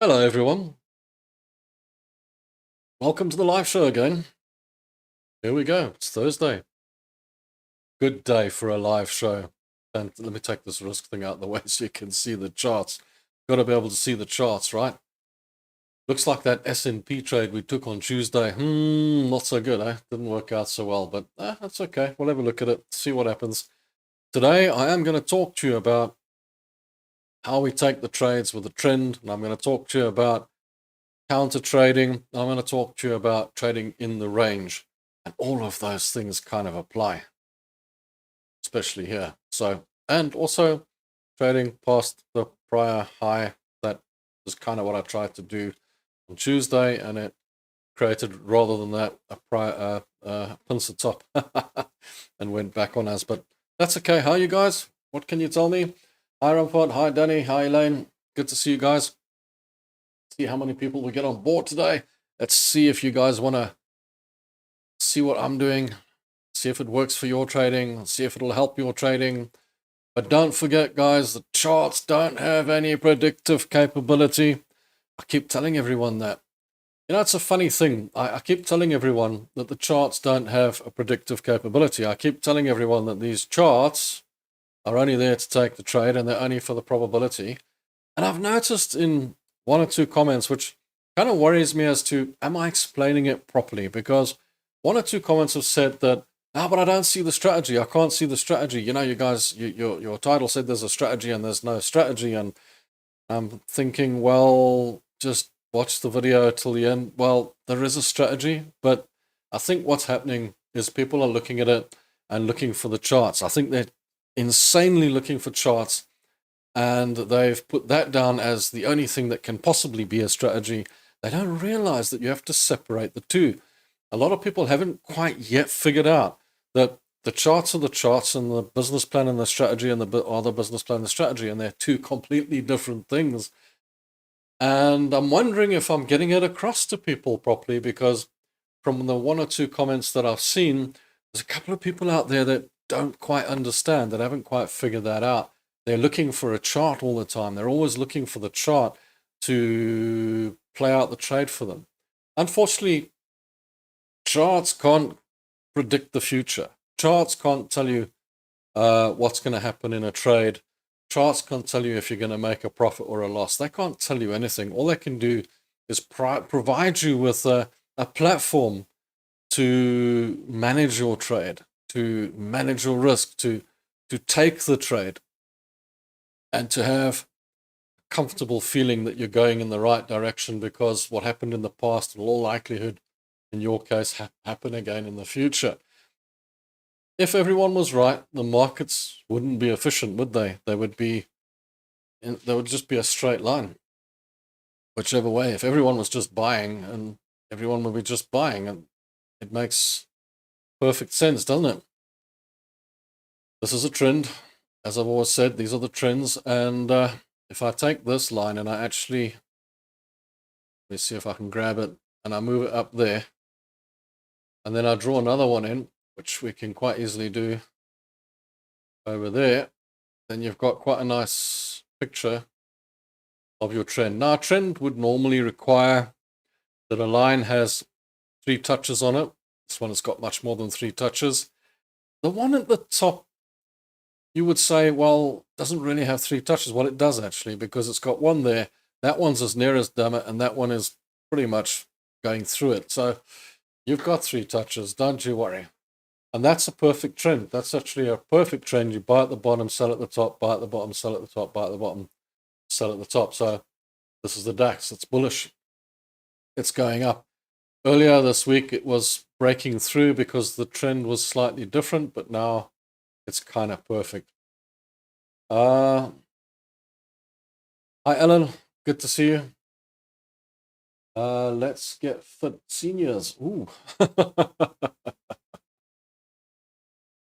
Hello everyone, welcome to the live show again. Here we go, it's Thursday. Good day for a live show. And let me take this risk thing out of the way so you can see the charts. Got to be able to see the charts, right? Looks like that S&P trade we took on Tuesday, not so good, eh? Didn't work out so well, but that's okay. We'll have a look at it, see what happens. Today I am going to talk to you about how we take the trades with a trend, and I'm going to talk to you about counter trading. I'm going to talk to you about trading in the range, and all of those things kind of apply, especially here. So, and also trading past the prior high. That is kind of what I tried to do on Tuesday, and it created, rather than that, a prior pincer top and went back on us. But that's okay. How are you guys? What can you tell me? Hi Rampart, hi Danny, hi Elaine. Good to see you guys. See how many people we get on board today. Let's see if you guys want to see what I'm doing, see if it works for your trading, see if it'll help your trading. But don't forget, guys, the charts don't have any predictive capability. I keep telling everyone that. You know, it's a funny thing. I keep telling everyone that the charts don't have a predictive capability. I keep telling everyone that these charts are only there to take the trade and they're only for the probability. And I've noticed in one or two comments, which kind of worries me as to, am I explaining it properly? Because one or two comments have said that, but I don't see the strategy. I can't see the strategy. You know, you guys, your title said there's a strategy and there's no strategy. And I'm thinking, well, just watch the video till the end. Well, there is a strategy, but I think what's happening is people are looking at it and looking for the charts. I think they're insanely looking for charts, and they've put that down as the only thing that can possibly be a strategy. They don't realize that you have to separate the two. A lot of people haven't quite yet figured out that the charts are the charts and the business plan and the strategy and the business plan and the strategy, and they're two completely different things. And I'm wondering if I'm getting it across to people properly, because from the one or two comments that I've seen, there's a couple of people out there that don't quite understand, that haven't quite figured that out. They're looking for a chart all the time. They're always looking for the chart to play out the trade for them. Unfortunately, charts can't predict the future. Charts can't tell you what's going to happen in a trade. Charts can't tell you if you're going to make a profit or a loss. They can't tell you anything. All they can do is provide you with a platform to manage your trade, to manage your risk, to take the trade, and to have a comfortable feeling that you're going in the right direction, because what happened in the past will all likelihood, in your case, happen again in the future. If everyone was right, the markets wouldn't be efficient, would they? They would just be a straight line, whichever way. If everyone was just buying, and everyone would be just buying, and it makes perfect sense, doesn't it? This is a trend. As I've always said, these are the trends. And if I take this line and I actually, let me see if I can grab it, and I move it up there, and then I draw another one in, which we can quite easily do over there, then you've got quite a nice picture of your trend. Now, a trend would normally require that a line has 3 touches on it. This one has got much more than 3 touches. The one at the top, you would say, well, doesn't really have 3 touches. Well, it does actually, because it's got one there. That one's as near as damn it, and that one is pretty much going through it. So you've got 3 touches, don't you worry. And that's a perfect trend. That's actually a perfect trend. You buy at the bottom, sell at the top, buy at the bottom, sell at the top, buy at the bottom, sell at the top. So this is the DAX. It's bullish. It's going up. Earlier this week, it was breaking through because the trend was slightly different, but now it's kind of perfect. Hi, Ellen. Good to see you. Let's get fit seniors. Ooh.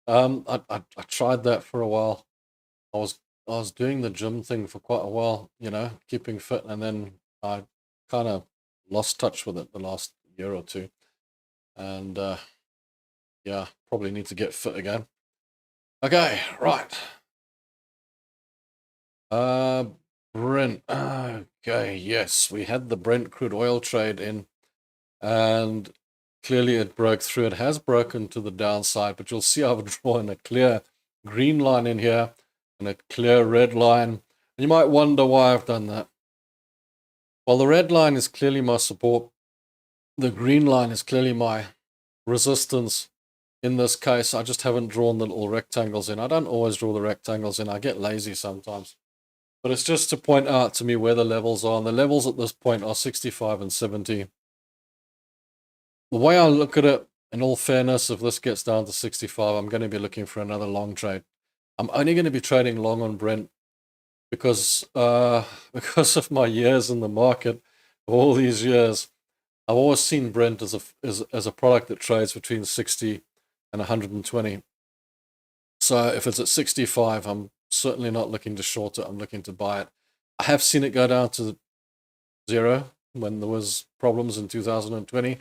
I tried that for a while. I was doing the gym thing for quite a while, you know, keeping fit, and then I kind of lost touch with it the last year or two. And yeah, probably need to get fit again. Okay, right. Brent. Okay, yes, we had the Brent crude oil trade in, and clearly it broke through. It has broken to the downside, but you'll see I've drawn a clear green line in here and a clear red line. And you might wonder why I've done that. Well, the red line is clearly my support. The green line is clearly my resistance. In this case, I just haven't drawn the little rectangles in. I don't always draw the rectangles in. I get lazy sometimes. But it's just to point out to me where the levels are. And the levels at this point are 65 and 70. The way I look at it, in all fairness, if this gets down to 65, I'm going to be looking for another long trade. I'm only going to be trading long on Brent because of my years in the market, all these years. I've always seen Brent as a product that trades between 60 and 120. So if it's at 65, I'm certainly not looking to short it. I'm looking to buy it. I have seen it go down to 0 when there was problems in 2020.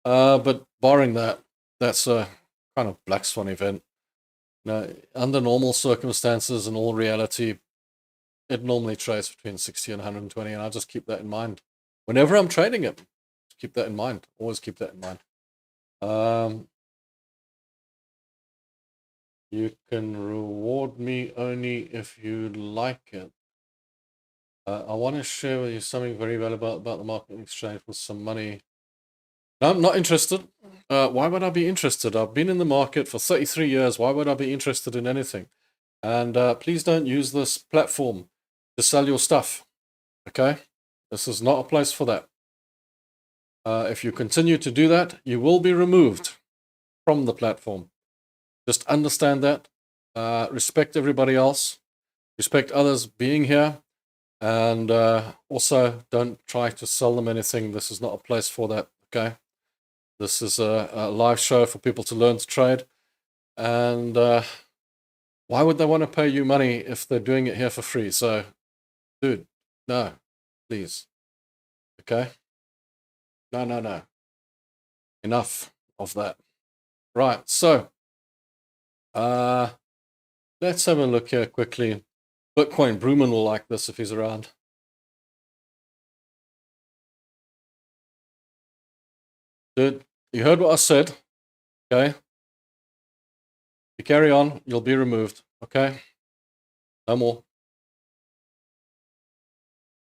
But barring that, that's a kind of black swan event. Now, under normal circumstances and all reality, it normally trades between 60 and 120, and I just keep that in mind. Whenever I'm trading it, keep that in mind. Always keep that in mind. You can reward me only if you like it. I want to share with you something very valuable about the market exchange with some money. No, I'm not interested. Why would I be interested? I've been in the market for 33 years. Why would I be interested in anything? And please don't use this platform to sell your stuff. Okay? This is not a place for that. If you continue to do that, you will be removed from the platform. Just understand that. Respect everybody else. Respect others being here. And also don't try to sell them anything. This is not a place for that. Okay? This is a live show for people to learn to trade. And why would they want to pay you money if they're doing it here for free? So, dude, no, please. Okay? No. Enough of that. Right, so let's have a look here quickly. Bitcoin Bruman will like this if he's around. Dude, you heard what I said, okay? If you carry on, you'll be removed, okay? No more.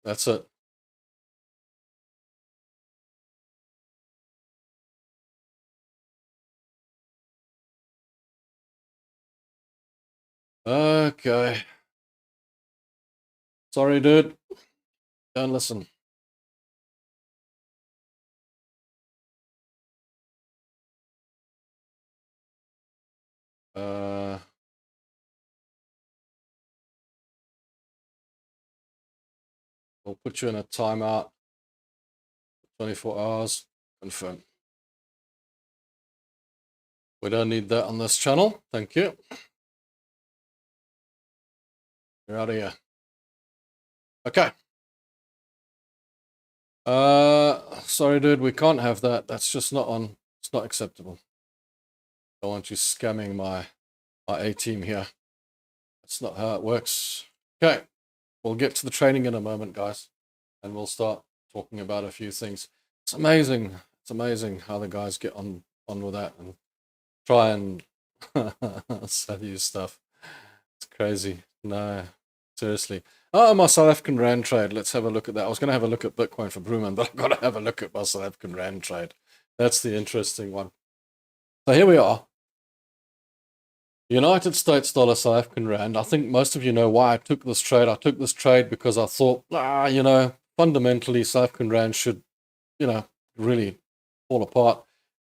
That's it. Okay. Sorry, dude. Don't listen. We'll put you in a timeout. 24 hours. Confirm. We don't need that on this channel. Thank you. You're out of here. Okay. Sorry, dude. We can't have that. That's just not on. It's not acceptable. I don't want you scamming my A-team here. That's not how it works. Okay. We'll get to the training in a moment, guys. And we'll start talking about a few things. It's amazing. It's amazing how the guys get on with that and try and sell you stuff. It's crazy. No, seriously. Oh, my South African Rand trade. Let's have a look at that. I was going to have a look at Bitcoin for Bruman, but I've got to have a look at my South African Rand trade. That's the interesting one. So here we are. United States dollar, South African Rand. I think most of you know why I took this trade. I took this trade because I thought, fundamentally, South African Rand should, really fall apart.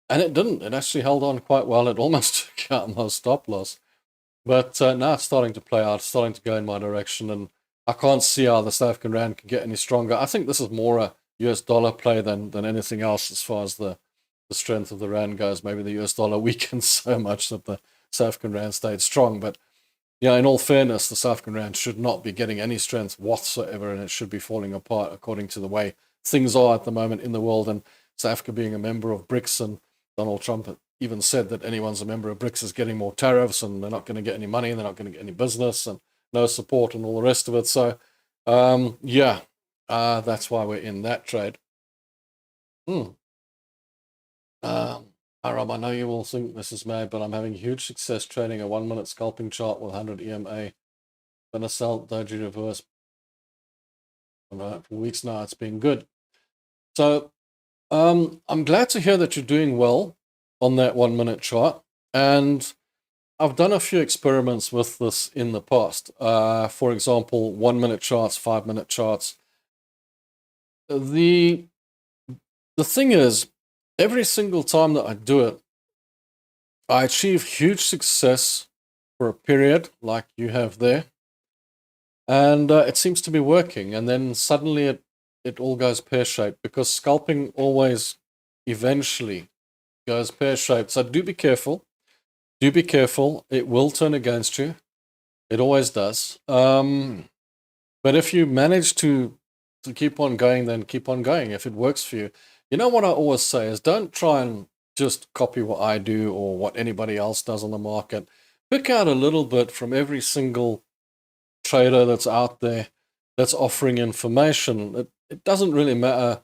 And it didn't. It actually held on quite well. It almost took out my stop loss. But now it's starting to play out, it's starting to go in my direction. And I can't see how the South African Rand can get any stronger. I think this is more a US dollar play than anything else as far as the strength of the Rand goes. Maybe the US dollar weakens so much that the South African Rand stayed strong. But in all fairness, the South African Rand should not be getting any strength whatsoever, and it should be falling apart according to the way things are at the moment in the world. And South Africa being a member of BRICS, and Donald Trump even said that anyone's a member of BRICS is getting more tariffs, and they're not going to get any money, and they're not going to get any business, and no support, and all the rest of it. So, That's why we're in that trade. Aram, I know you will think this is mad, but I'm having huge success trading a 1 minute scalping chart with 100 EMA. Gonna sell doji reverse for weeks now. It's been good. So I'm glad to hear that you're doing well on that 1 minute chart. And I've done a few experiments with this in the past. For example, 1 minute charts, 5 minute charts. The thing is, every single time that I do it, I achieve huge success for a period like you have there. And it seems to be working. And then suddenly it all goes pear-shaped, because scalping always eventually goes pear-shaped. So do be careful. Do be careful. It will turn against you. It always does. But if you manage to keep on going, then keep on going if it works for you. You know what I always say is, don't try and just copy what I do or what anybody else does on the market. Pick out a little bit from every single trader that's out there that's offering information. It doesn't really matter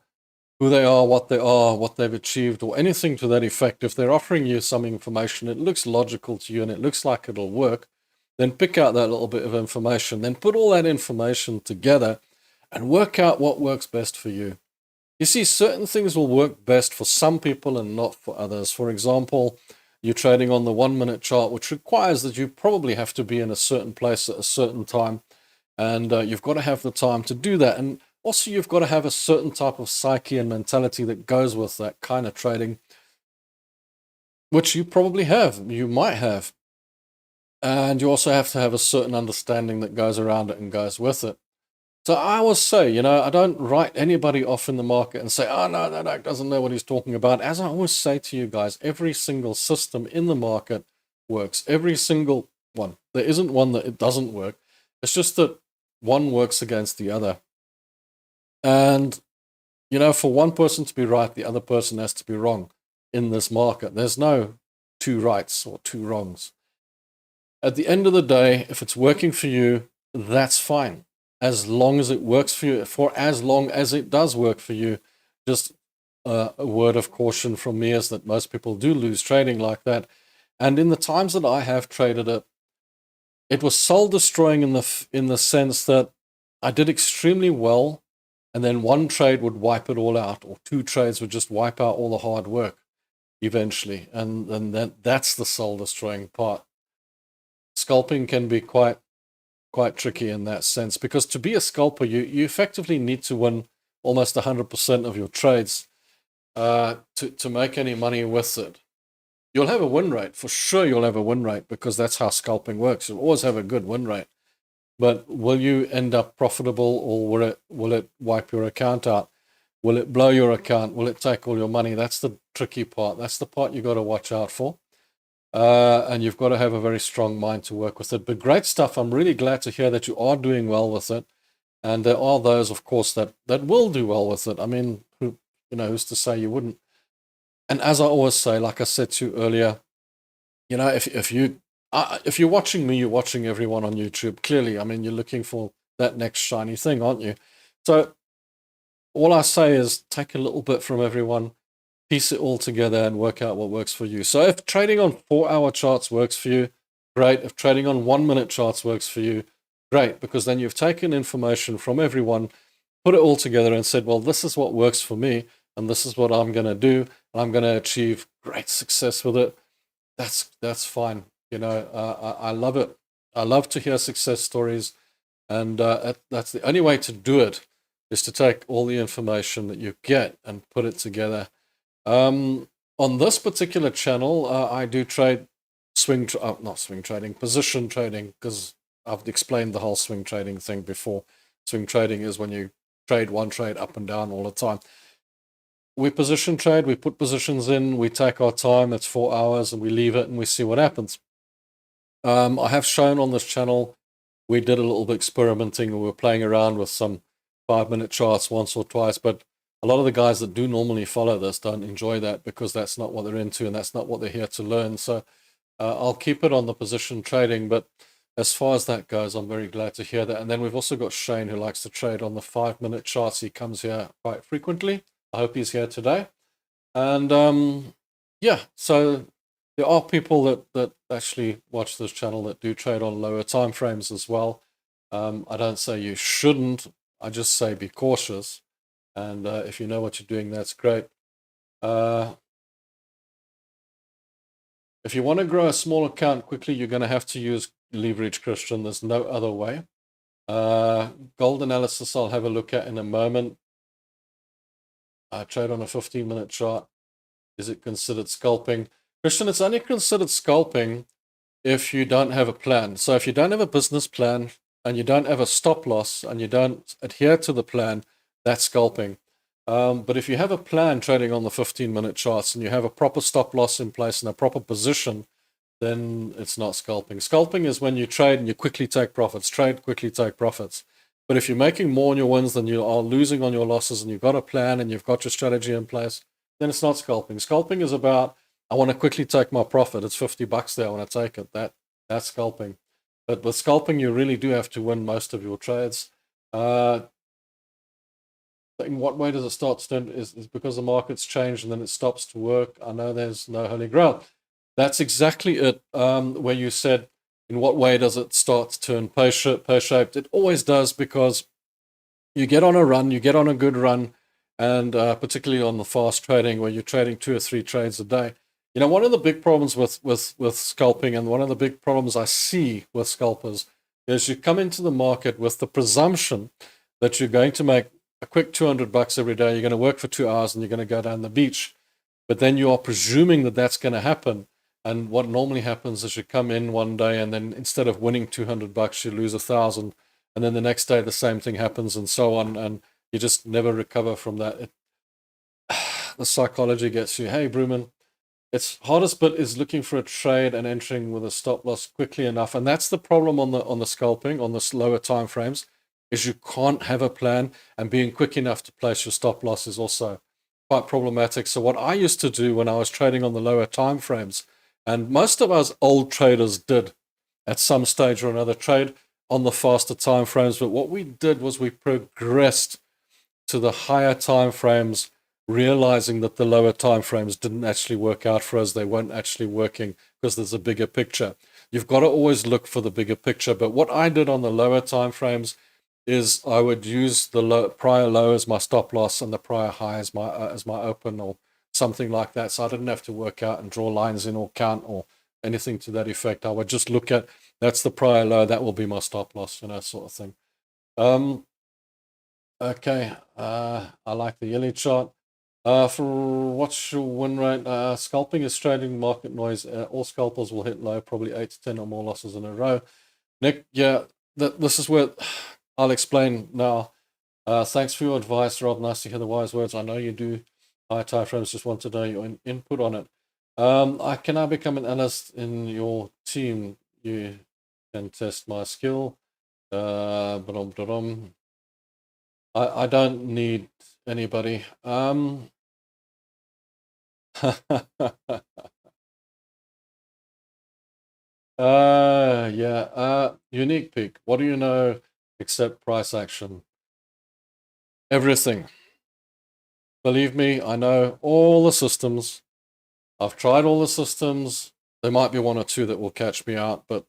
who they are, what they've achieved, or anything to that effect. If they're offering you some information, it looks logical to you and it looks like it'll work, then pick out that little bit of information, then put all that information together and work out what works best for you. You see, certain things will work best for some people and not for others. For example, you're trading on the 1 minute chart, which requires that you probably have to be in a certain place at a certain time. And you've got to have the time to do that. And also, you've got to have a certain type of psyche and mentality that goes with that kind of trading, which you probably have, you might have. And you also have to have a certain understanding that goes around it and goes with it. So I always say, I don't write anybody off in the market and say, oh, no, that doesn't know what he's talking about. As I always say to you guys, every single system in the market works. Every single one. There isn't one that it doesn't work. It's just that one works against the other. And, for one person to be right, the other person has to be wrong in this market. There's no two rights or two wrongs. At the end of the day, if it's working for you, that's fine. As long as it works for you, for as long as it does work for you. Just a word of caution from me is that most people do lose trading like that. And in the times that I have traded it, it was soul destroying in the sense that I did extremely well, and then one trade would wipe it all out, or two trades would just wipe out all the hard work eventually. And that's the soul destroying part. Scalping can be quite tricky in that sense, because to be a scalper, you effectively need to win almost 100% of your trades to make any money with it. You'll have a win rate, for sure you'll have a win rate, because that's how scalping works. You'll always have a good win rate. But will you end up profitable, or will it wipe your account out? Will it blow your account? Will it take all your money? That's the tricky part. That's the part you got to watch out for. And you've got to have a very strong mind to work with it. But great stuff. I'm really glad to hear that you are doing well with it. And there are those, of course, that will do well with it. I mean, who's to say you wouldn't? And as I always say, like I said to you earlier, if you're watching me, you're watching everyone on YouTube. Clearly, I mean, you're looking for that next shiny thing, aren't you? So all I say is take a little bit from everyone, piece it all together, and work out what works for you. So if trading on 4-hour charts works for you, great. If trading on 1 minute charts works for you, great, because then you've taken information from everyone, put it all together and said, well, this is what works for me, and this is what I'm going to do, and I'm going to achieve great success with it. That's fine. I love it. I love to hear success stories, and that's the only way to do it, is to take all the information that you get and put it together. On this particular channel, I do trade position trading, because I've explained the whole swing trading thing before. Swing trading is when you trade one trade up and down all the time. We position trade, we put positions in, we take our time, it's 4 hours, and we leave it and we see what happens. I have shown on this channel, we did a little bit experimenting, and we were playing around with some 5-minute charts once or twice, but a lot of the guys that do normally follow this don't enjoy that, because that's not what they're into and that's not what they're here to learn. So I'll keep it on the position trading, but as far as that goes, I'm very glad to hear that. And then we've also got Shane, who likes to trade on the 5-minute charts. He comes here quite frequently. I hope he's here today. And yeah, so there are people that actually watch this channel that do trade on lower time frames as well. I don't say you shouldn't. I just say be cautious. And if you know what you're doing, that's great. If you want to grow a small account quickly, you're going to have to use leverage, Christian. There's no other way. Gold analysis I'll have a look at in a moment. Trade on a 15-minute chart. Is it considered scalping? Christian, it's only considered scalping if you don't have a plan. So if you don't have a business plan and you don't have a stop loss and you don't adhere to the plan, that's scalping. But if you have a plan trading on the 15-minute charts and you have a proper stop loss in place and a proper position, then it's not scalping. Scalping is when you trade and you quickly take profits. Trade, quickly take profits. But if you're making more on your wins than you are losing on your losses and you've got a plan and you've got your strategy in place, then it's not scalping. Scalping is about, I want to quickly take my profit. It's $50 there. I want to take it. That's scalping. But with scalping, you really do have to win most of your trades. In what way does it start to turn? Is because the market's changed and then it stops to work. I know there's no holy grail. That's exactly it. Where you said, in what way does it start to turn pear-shaped? It always does, because you get on a run, you get on a good run, and particularly on the fast trading where you're trading 2 or 3 trades a day. You know, one of the big problems with scalping, and one of the big problems I see with scalpers, is you come into the market with the presumption that you're going to make a quick $200 every day. You're going to work for 2 hours and you're going to go down the beach. But then you are presuming that that's going to happen. And what normally happens is you come in one day and then instead of winning $200, you lose 1,000. And then the next day the same thing happens, and so on. And you just never recover from that. The psychology gets you. Hey, Bruman, its hardest bit is looking for a trade and entering with a stop loss quickly enough. And that's the problem on the scalping, on the slower time frames, is you can't have a plan, and being quick enough to place your stop loss is also quite problematic. So what I used to do when I was trading on the lower time frames, and most of us old traders did at some stage or another trade on the faster time frames, but what we did was we progressed to the higher time frames, realizing that the lower time frames didn't actually work out for us. They weren't actually working because there's a bigger picture. You've got to always look for the bigger picture. But what I did on the lower time frames is I would use the prior low as my stop loss and the prior high as my open, or something like that. So I didn't have to work out and draw lines in or count or anything to that effect. I would just look at, that's the prior low, that will be my stop loss, you know, sort of thing. Okay, I like the yearly chart. For what's your win rate? Scalping is trading market noise. All scalpers will hit low, probably 8 to 10 or more losses in a row. Nick, yeah, this is where I'll explain now. Thanks for your advice, Rob. Nice to hear the wise words. I know you do. High time frames, just want to know your input on it. I can now become an analyst in your team. You can test my skill. I don't need anybody. Yeah. Unique peak. What do you know except price action? Everything. Believe me, I know all the systems. I've tried all the systems. There might be 1 or 2 that will catch me out, but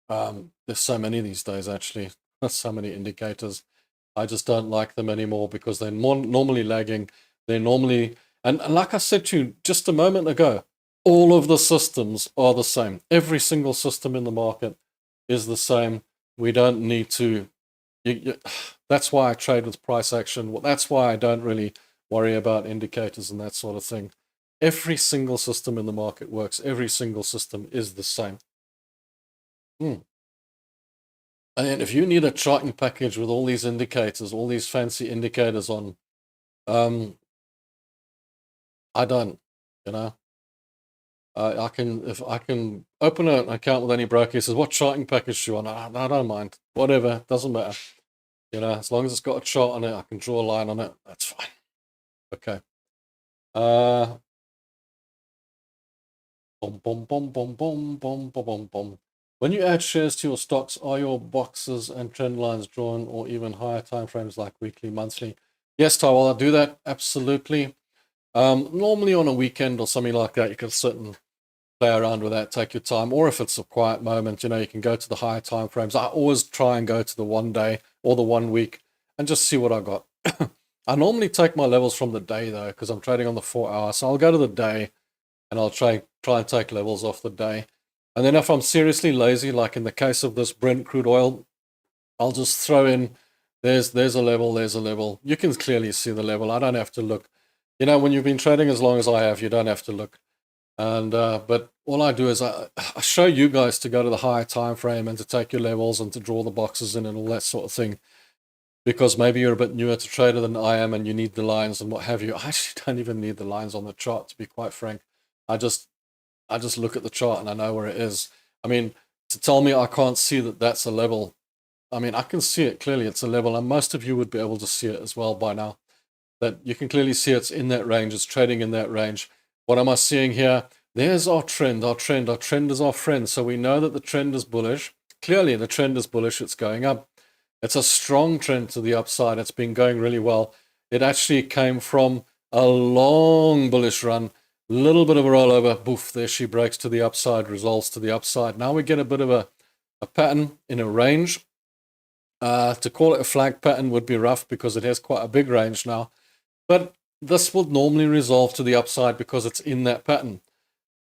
there's so many these days, actually. There's so many indicators. I just don't like them anymore because they're normally lagging. They're normally, and like I said to you just a moment ago, all of the systems are the same. Every single system in the market is the same. We don't need to, that's why I trade with price action. Well, that's why I don't really worry about indicators and that sort of thing. Every single system in the market works. Every single system is the same. And if you need a charting package with all these indicators, all these fancy indicators on, I don't, you know. If I can open an account with any broker, he says, what charting package do you want? I don't mind. Whatever, doesn't matter. You know, as long as it's got a chart on it, I can draw a line on it. That's fine. Okay. Boom, boom, boom, boom, boom, boom, boom, boom, boom. When you add shares to your stocks, are your boxes and trend lines drawn or even higher timeframes like weekly, monthly? Yes, Tywell, I do that, absolutely. Normally on a weekend or something like that, you can certainly play around with that, take your time. Or if it's a quiet moment, you can go to the higher timeframes. I always try and go to the 1 day or the 1 week and just see what I got. I normally take my levels from the day though, because I'm trading on the 4 hour. So I'll go to the day and I'll try and take levels off the day. And then if I'm seriously lazy, like in the case of this Brent crude oil, I'll just throw in, there's a level, there's a level. You can clearly see the level. I don't have to look. When you've been trading as long as I have, you don't have to look. And but all I do is I show you guys to go to the higher time frame and to take your levels and to draw the boxes in and all that sort of thing. Because maybe you're a bit newer to trader than I am and you need the lines and what have you. I actually don't even need the lines on the chart, to be quite frank. I just look at the chart and I know where it is. I mean, to tell me I can't see that that's a level, I mean, I can see it clearly, it's a level, and most of you would be able to see it as well by now. That you can clearly see it's in that range, it's trading in that range. What am I seeing here? There's our trend. Our trend is our friend. So we know that the trend is bullish. Clearly, the trend is bullish. It's going up. It's a strong trend to the upside. It's been going really well. It actually came from a long bullish run, little bit of a rollover. Boof, there she breaks to the upside, resolves to the upside. Now we get a bit of a pattern in a range. To call it a flag pattern would be rough because it has quite a big range now. But this will normally resolve to the upside because it's in that pattern.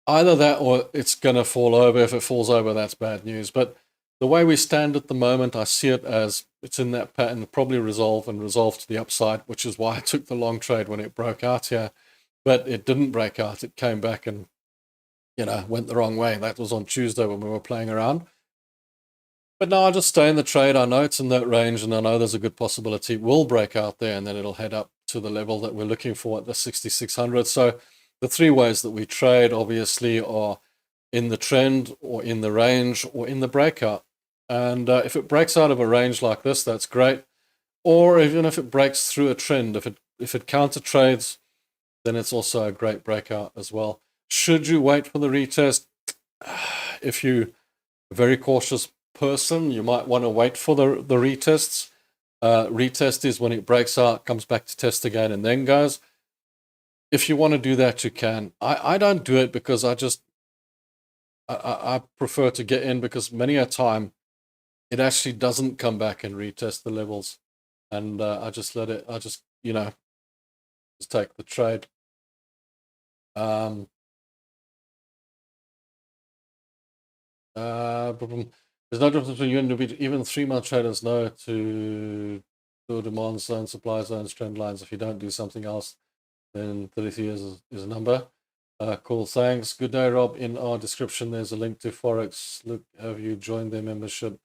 Either that or it's going to fall over. If it falls over, that's bad news. But the way we stand at the moment, I see it as it's in that pattern, probably resolve to the upside, which is why I took the long trade when it broke out here. But it didn't break out. It came back and, went the wrong way. That was on Tuesday when we were playing around. But now I just stay in the trade. I know it's in that range, and I know there's a good possibility it will break out there, and then it'll head up to the level that we're looking for at the 6,600. So the three ways that we trade, obviously, are in the trend or in the range or in the breakout. And if it breaks out of a range like this, that's great. Or even if it breaks through a trend, if it counter trades, then it's also a great breakout as well. Should you wait for the retest? If you're a very cautious person, you might want to wait for the retests. Retest is when it breaks out, comes back to test again, and then goes. If you want to do that, you can. I don't do it because I prefer to get in because many a time it actually doesn't come back and retest the levels, and I just let it. I just just take the trade. There's no difference between you and even 3-month traders know to do demand zones, supply zones, trend lines. If you don't do something else, then 33 years is a number. Cool, thanks. Good day, Rob. In our description, there's a link to Forex. Look, have you joined their membership?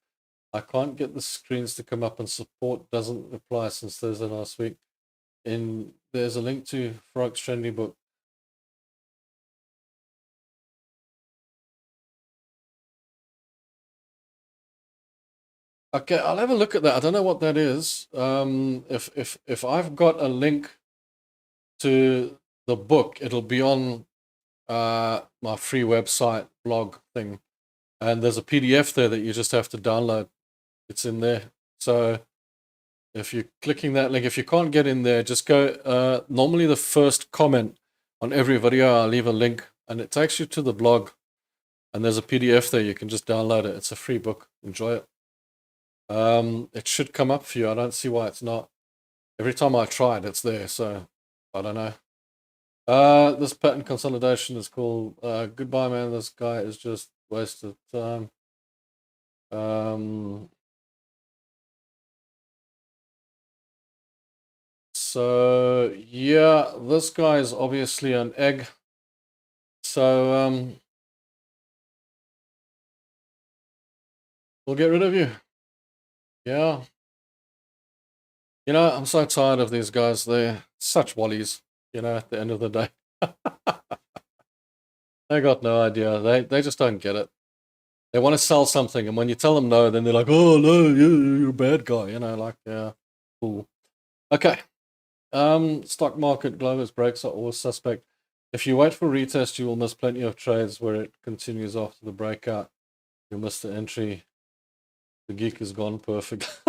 I can't get the screens to come up, and support doesn't apply since Thursday last week. There's a link to Forex Trendy Book. Okay, I'll have a look at that. I don't know what that is. If I've got a link to the book, it'll be on my free website blog thing, and there's a PDF there that you just have to download. It's in there. So if you're clicking that link, if you can't get in there, just go. Normally, the first comment on every video, I'll leave a link, and it takes you to the blog. And there's a PDF there. You can just download it. It's a free book. Enjoy it. It should come up for you. I don't see why it's not. Every time I try it, it's there. So I don't know. This pattern consolidation is called goodbye, man. This guy is just wasted time. So yeah, this guy is obviously an egg. So we'll get rid of you. Yeah. I'm so tired of these guys. They're such wallies, at the end of the day. They got no idea. They just don't get it. They want to sell something, and when you tell them no, then they're like, oh, no, you're a bad guy. Like, yeah, cool. Okay. Stock market, Glover's breaks are always suspect. If you wait for retest, you will miss plenty of trades where it continues after the breakout. You missed the entry. The geek is gone. Perfect.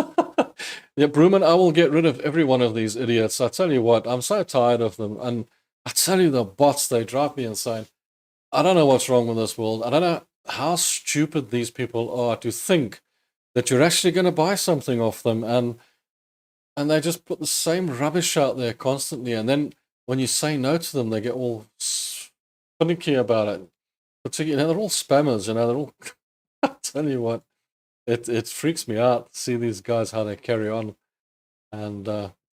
Yeah, Bruman, I will get rid of every one of these idiots. I tell you what, I'm so tired of them. And I tell you, the bots, they drive me insane. I don't know what's wrong with this world. I don't know how stupid these people are to think that you're actually going to buy something off them. And they just put the same rubbish out there constantly. And then when you say no to them, they get all finicky about it. Particularly, they're all spammers, they're all... I tell you what. It freaks me out to see these guys, how they carry on. And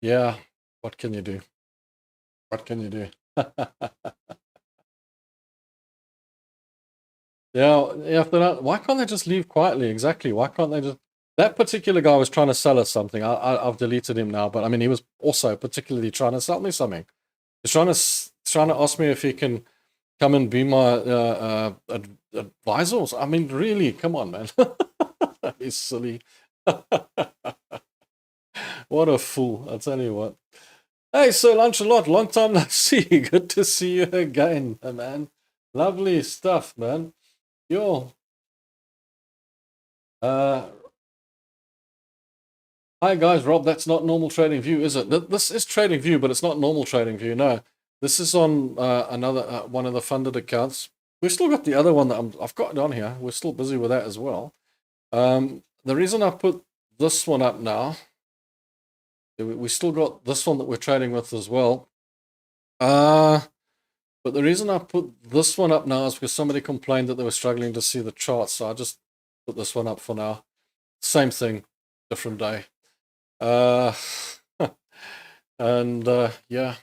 yeah, what can you do? What can you do? Yeah, if they're not, why can't they just leave quietly? Exactly. Why can't they just... That particular guy was trying to sell us something. I've deleted him now, but I mean, he was also particularly trying to sell me something. He's trying to ask me if he can come and be my advisor. I mean, really, come on, man. He's silly. What a fool, I'll tell you what. Hey, Sir Lunchalot, long time no see. Good to see you again, man. Lovely stuff, man. Yo. Hi, guys. Rob, that's not normal trading view, is it? This is trading view, but it's not normal trading view. No, this is on another one of the funded accounts. We've still got the other one that I've got on here. We're still busy with that as well. The reason I put this one up now, we still got this one that we're trading with as well. But the reason I put this one up now is because somebody complained that they were struggling to see the chart, so I just put this one up for now. Same thing, different day. And yeah.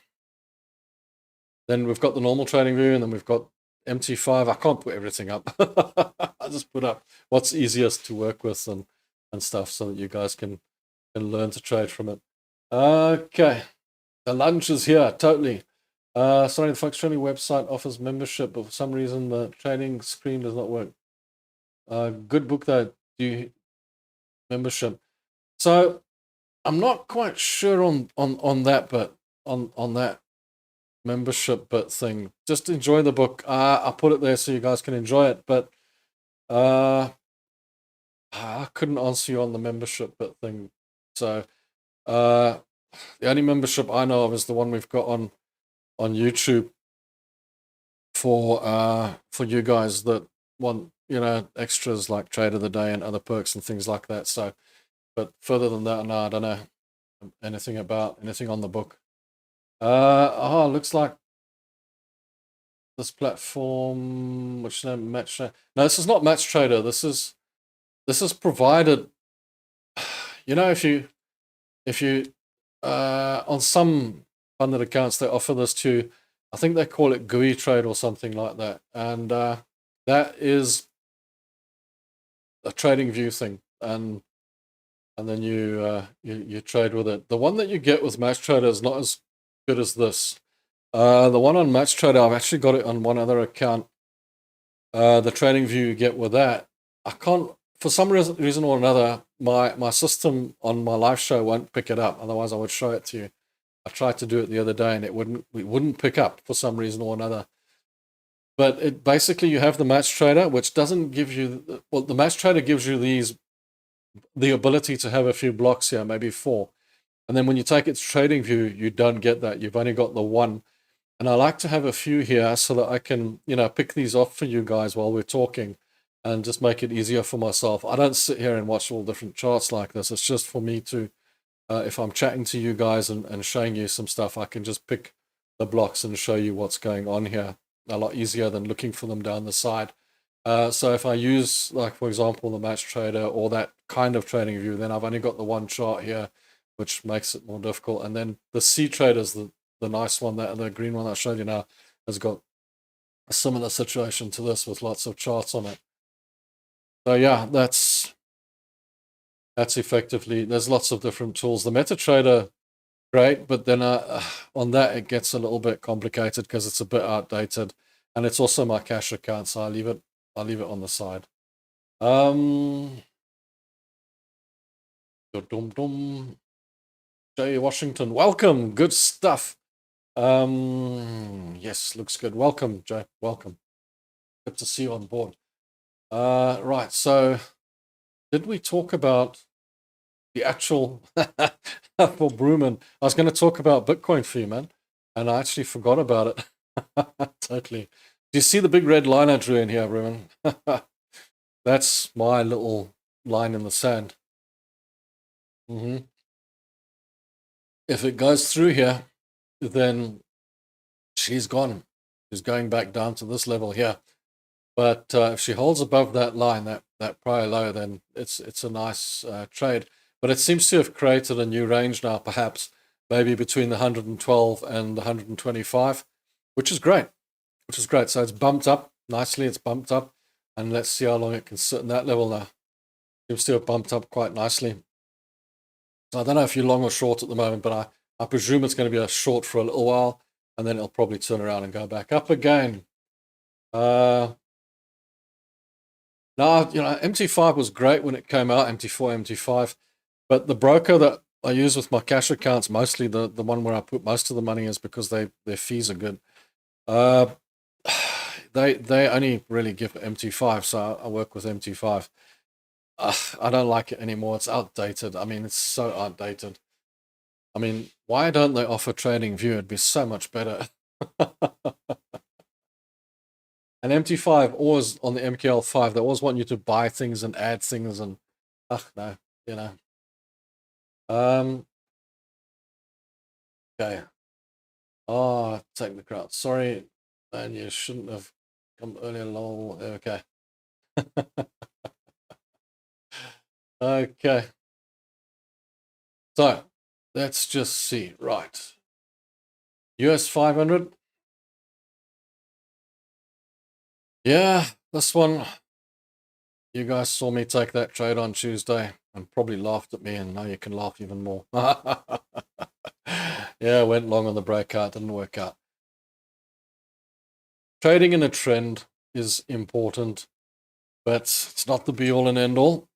Then we've got the normal trading view, and then we've got MT5. I can't put everything up. I just put up what's easiest to work with and stuff, so that you guys can learn to trade from it. Okay, the lunch is here, totally. Sorry, the Forex Trading website offers membership, but for some reason the trading screen does not work. Good book though. Membership. So I'm not quite sure on that, but on that membership bit thing. Just enjoy the book. I'll put it there so you guys can enjoy it, but I couldn't answer you on the membership bit thing. So the only membership I know of is the one we've got on YouTube for you guys that want, extras like Trade of the Day and other perks and things like that. So, but further than that, no, I don't know anything on the book. Looks like this platform, which name, Match Trader. No, this is not Match Trader. This is provided. If you on some funded accounts they offer this to, I think they call it GUI trade or something like that, and that is a trading view thing, and then you trade with it. The one that you get with Match Trader is not as good as this. The one on Match Trader, I've actually got it on one other account. The trading view you get with that, I can't, for some reason or another, my system on my live show won't pick it up. Otherwise, I would show it to you. I tried to do it the other day, and it wouldn't pick up for some reason or another. But it basically, you have the Match Trader, which doesn't give you, well, the Match Trader gives you the ability to have a few blocks here, maybe 4. And then when you take its trading view, you don't get that. You've only got the 1. And I like to have a few here so that I can, pick these off for you guys while we're talking and just make it easier for myself. I don't sit here and watch all different charts like this. It's just for me to, if I'm chatting to you guys and showing you some stuff, I can just pick the blocks and show you what's going on here. A lot easier than looking for them down the side. So if I use, like, for example, the Match Trader or that kind of trading view, then I've only got the 1 chart here, which makes it more difficult. And then the C Trader is the nice one, the green one I showed you now, has got a similar situation to this with lots of charts on it. So yeah, that's effectively, there's lots of different tools. The MetaTrader, great, but then on that it gets a little bit complicated because it's a bit outdated, and it's also my cash account, so I'll leave it on the side. Jay Washington, welcome, good stuff. Yes, looks good. Welcome, Jay. Welcome. Good to see you on board. Right, so did we talk about the actual for Bruman? I was going to talk about Bitcoin for you, man, and I actually forgot about it. Totally. Do you see the big red line I drew in here, Bruman? That's my little line in the sand. If it goes through here, then she's gone. She's going back down to this level here. But if she holds above that line, that prior low, then it's a nice trade. But it seems to have created a new range now, perhaps maybe between the 112 and the 125, which is great. Which is great. So it's bumped up nicely. It's bumped up, and let's see how long it can sit in that level now. Seems to have bumped up quite nicely. So I don't know if you're long or short at the moment, but I presume it's going to be a short for a little while, and then it'll probably turn around and go back up again. Now, MT5 was great when it came out, MT4, MT5, but the broker that I use with my cash accounts, mostly the one where I put most of the money, is because their fees are good. They only really give MT5, so I work with MT5. I don't like it anymore. It's outdated. I mean, it's so outdated. I mean, why don't they offer Trading View? It'd be so much better. And MT5 always on the MKL5, they always want you to buy things and add things, and no, okay. Oh, take the crowd. Sorry, man, you shouldn't have come earlier. Lol. Okay. Okay. So let's just see. Right. US 500. Yeah, this one. You guys saw me take that trade on Tuesday and probably laughed at me, and now you can laugh even more. Yeah, went long on the breakout, didn't work out. Trading in a trend is important, but it's not the be-all and end-all.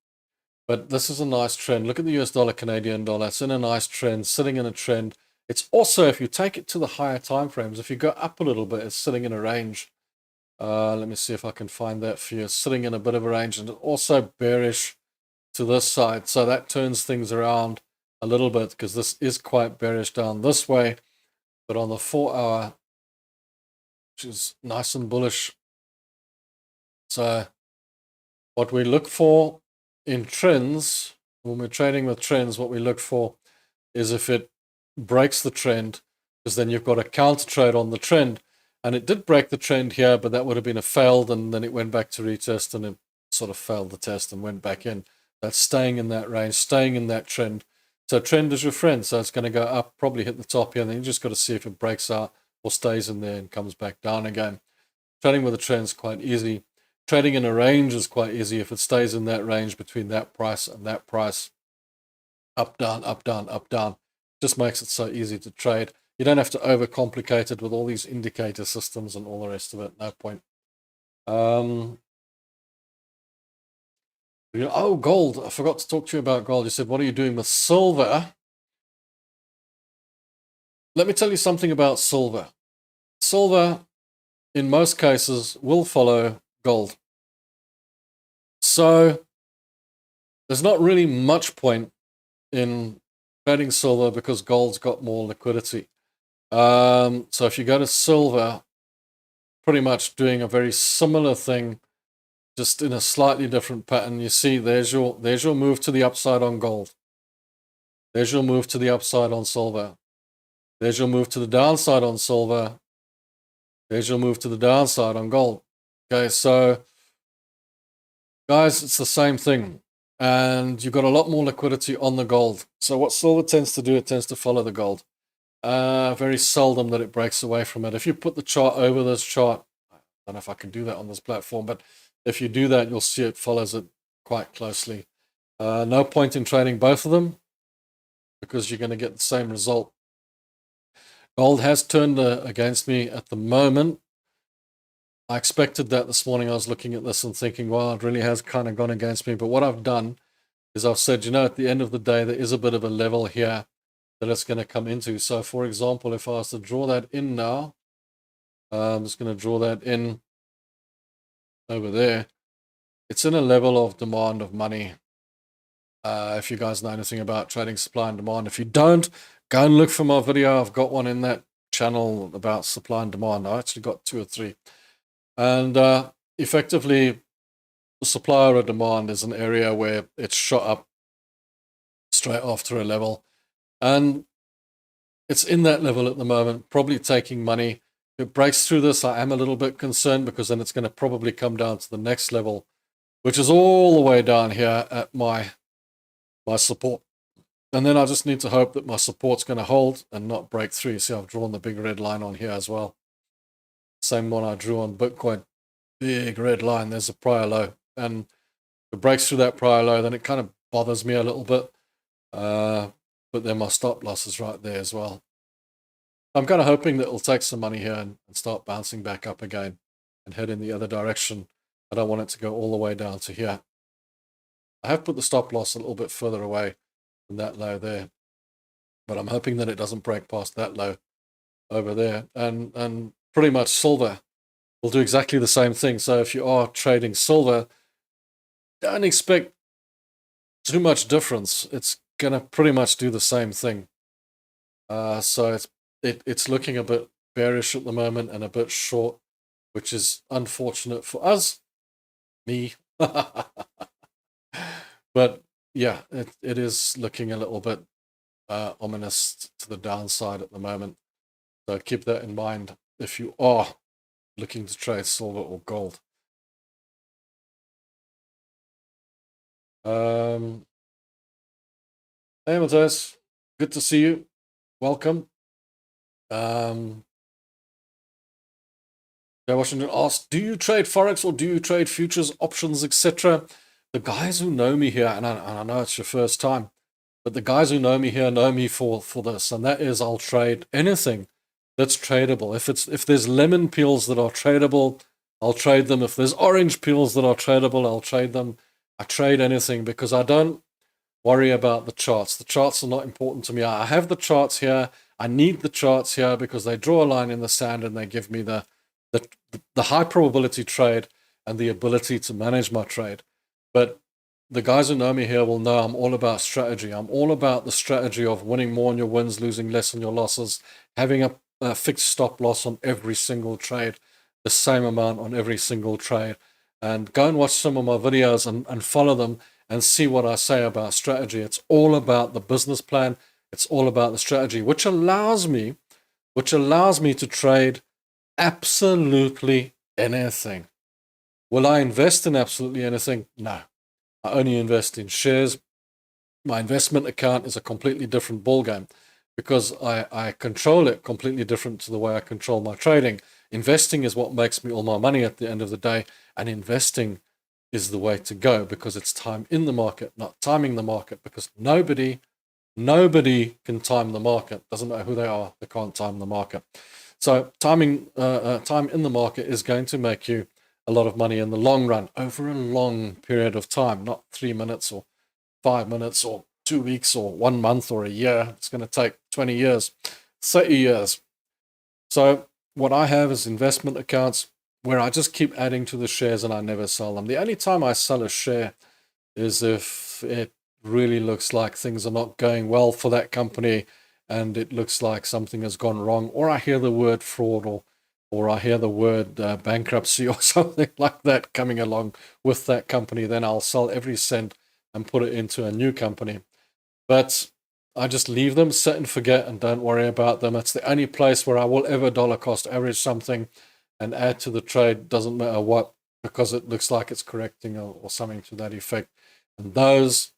But this is a nice trend. Look at the US dollar, Canadian dollar. It's in a nice trend, sitting in a trend. It's also, if you take it to the higher time frames, if you go up a little bit, it's sitting in a range. Let me see if I can find that for you. It's sitting in a bit of a range, and also bearish to this side. So that turns things around a little bit, because this is quite bearish down this way. But on the 4 hour, which is nice and bullish. So what we look for in trends, when we're trading with trends, what we look for is if it breaks the trend, because then you've got a counter trade on the trend. And it did break the trend here, but that would have been a failed, and then it went back to retest, and it sort of failed the test and went back in. That's staying in that range, staying in that trend. So trend is your friend. So it's going to go up, probably hit the top here, and then you just got to see if it breaks out or stays in there and comes back down again. Trading with a trend is quite easy. Trading in a range is quite easy if it stays in that range between that price and that price. Up, down, up, down, up, down. Just makes it so easy to trade. You don't have to overcomplicate it with all these indicator systems and all the rest of it. No point. Oh, gold. I forgot to talk to you about gold. You said, what are you doing with silver? Let me tell you something about silver. Silver, in most cases, will follow gold. So there's not really much point in trading silver because gold's got more liquidity. So if you go to silver, pretty much doing a very similar thing, just in a slightly different pattern. You see, there's your move to the upside on gold. There's your move to the upside on silver. There's your move to the downside on silver. There's your move to the downside on gold. Okay, so guys, it's the same thing. And you've got a lot more liquidity on the gold. So what silver tends to do, it tends to follow the gold. Very seldom that it breaks away from it. If you put the chart over this chart, I don't know if I can do that on this platform, but if you do that, you'll see it follows it quite closely. No point in trading both of them because you're going to get the same result. Gold has turned against me at the moment. I expected that this morning. I was looking at this and thinking, well, it really has kind of gone against me. But what I've done is I've said, at the end of the day, there is a bit of a level here that it's going to come into. So, for example, if I was to draw that in now, I'm just going to draw that in over there. it's in a level of demand of money. If you guys know anything about trading supply and demand, if you don't, go and look for my video. I've got one in that channel about supply and demand. I actually got 2 or 3. And effectively, the supply or demand is an area where it's shot up straight after a level. And it's in that level at the moment, probably taking money. If it breaks through this, I am a little bit concerned, because then it's going to probably come down to the next level, which is all the way down here at my support. And then I just need to hope that my support's going to hold and not break through. You see, I've drawn the big red line on here as well. Same one I drew on Bitcoin. Big red line. There's a prior low. And if it breaks through that prior low, then it kind of bothers me a little bit. But then my stop loss is right there as well. I'm kind of hoping that it'll take some money here and start bouncing back up again and head in the other direction. I don't want it to go all the way down to here. I have put the stop loss a little bit further away than that low there, but I'm hoping that it doesn't break past that low over there. And pretty much silver will do exactly the same thing. So if you are trading silver, don't expect too much difference. It's going to pretty much do the same thing. So it's looking a bit bearish at the moment and a bit short, which is unfortunate for us. Me. But yeah, it is looking a little bit ominous to the downside at the moment. So keep that in mind if you are looking to trade silver or gold. Hey, Matthias, good to see you. Welcome. Washington asked, do you trade Forex or do you trade futures, options, etc.? The guys who know me here, and I know it's your first time, but the guys who know me here know me for this, and that is I'll trade anything that's tradable. If there's lemon peels that are tradable, I'll trade them. If there's orange peels that are tradable, I'll trade them. I trade anything because I don't worry about the charts. The charts are not important to me. I have the charts here. I need the charts here because they draw a line in the sand and they give me the high probability trade and the ability to manage my trade. But the guys who know me here will know I'm all about strategy. I'm all about the strategy of winning more on your wins, losing less on your losses, having a fixed stop loss on every single trade, the same amount on every single trade. And go and watch some of my videos and follow them and see what I say about strategy. It's all about the business plan. It's all about the strategy, which allows me to trade absolutely anything. Will I invest in absolutely anything? No. I only invest in shares. My investment account is a completely different ballgame because I control it completely different to the way I control my trading. Investing is what makes me all my money at the end of the day, and investing is the way to go because it's time in the market, not timing the market, because nobody can time the market. Doesn't matter who they are, they can't time the market. So time in the market is going to make you a lot of money in the long run, over a long period of time, not 3 minutes or 5 minutes or 2 weeks or 1 month or a year. It's going to take 20 years, 30 years. So what I have is investment accounts where I just keep adding to the shares and I never sell them. The only time I sell a share is if it really looks like things are not going well for that company and it looks like something has gone wrong, or I hear the word fraud or I hear the word bankruptcy or something like that coming along with that company, then I'll sell every cent and put it into a new company. But I just leave them, set and forget, and don't worry about them. It's the only place where I will ever dollar cost average something and add to the trade, doesn't matter what, because it looks like it's correcting or something to that effect. And those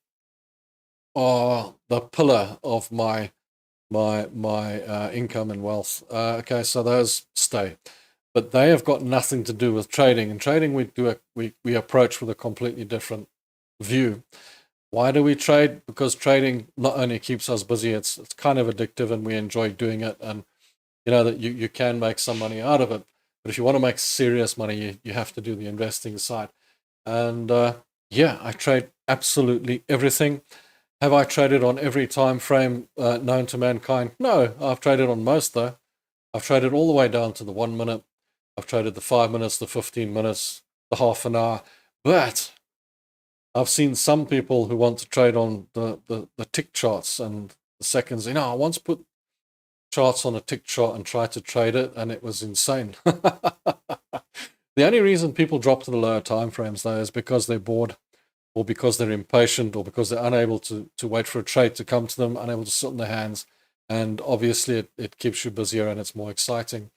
are the pillar of my income and wealth. Okay, so those stay, but they have got nothing to do with trading. In trading, we approach with a completely different view. Why do we trade? Because trading not only keeps us busy, it's kind of addictive, and we enjoy doing it. And you know that you can make some money out of it. But if you want to make serious money, you have to do the investing side. And yeah, I trade absolutely everything. Have I traded on every time frame known to mankind? No, I've traded on most though. I've traded all the way down to the 1 minute. I've traded the 5 minutes, the 15 minutes, the half an hour. But I've seen some people who want to trade on the tick charts and the seconds. You know, I once put charts on a tick chart and tried to trade it, and it was insane. The only reason people drop to the lower time frames, though, is because they're bored, or because they're impatient, or because they're unable to wait for a trade to come to them, unable to sit on their hands. And obviously, it keeps you busier and it's more exciting.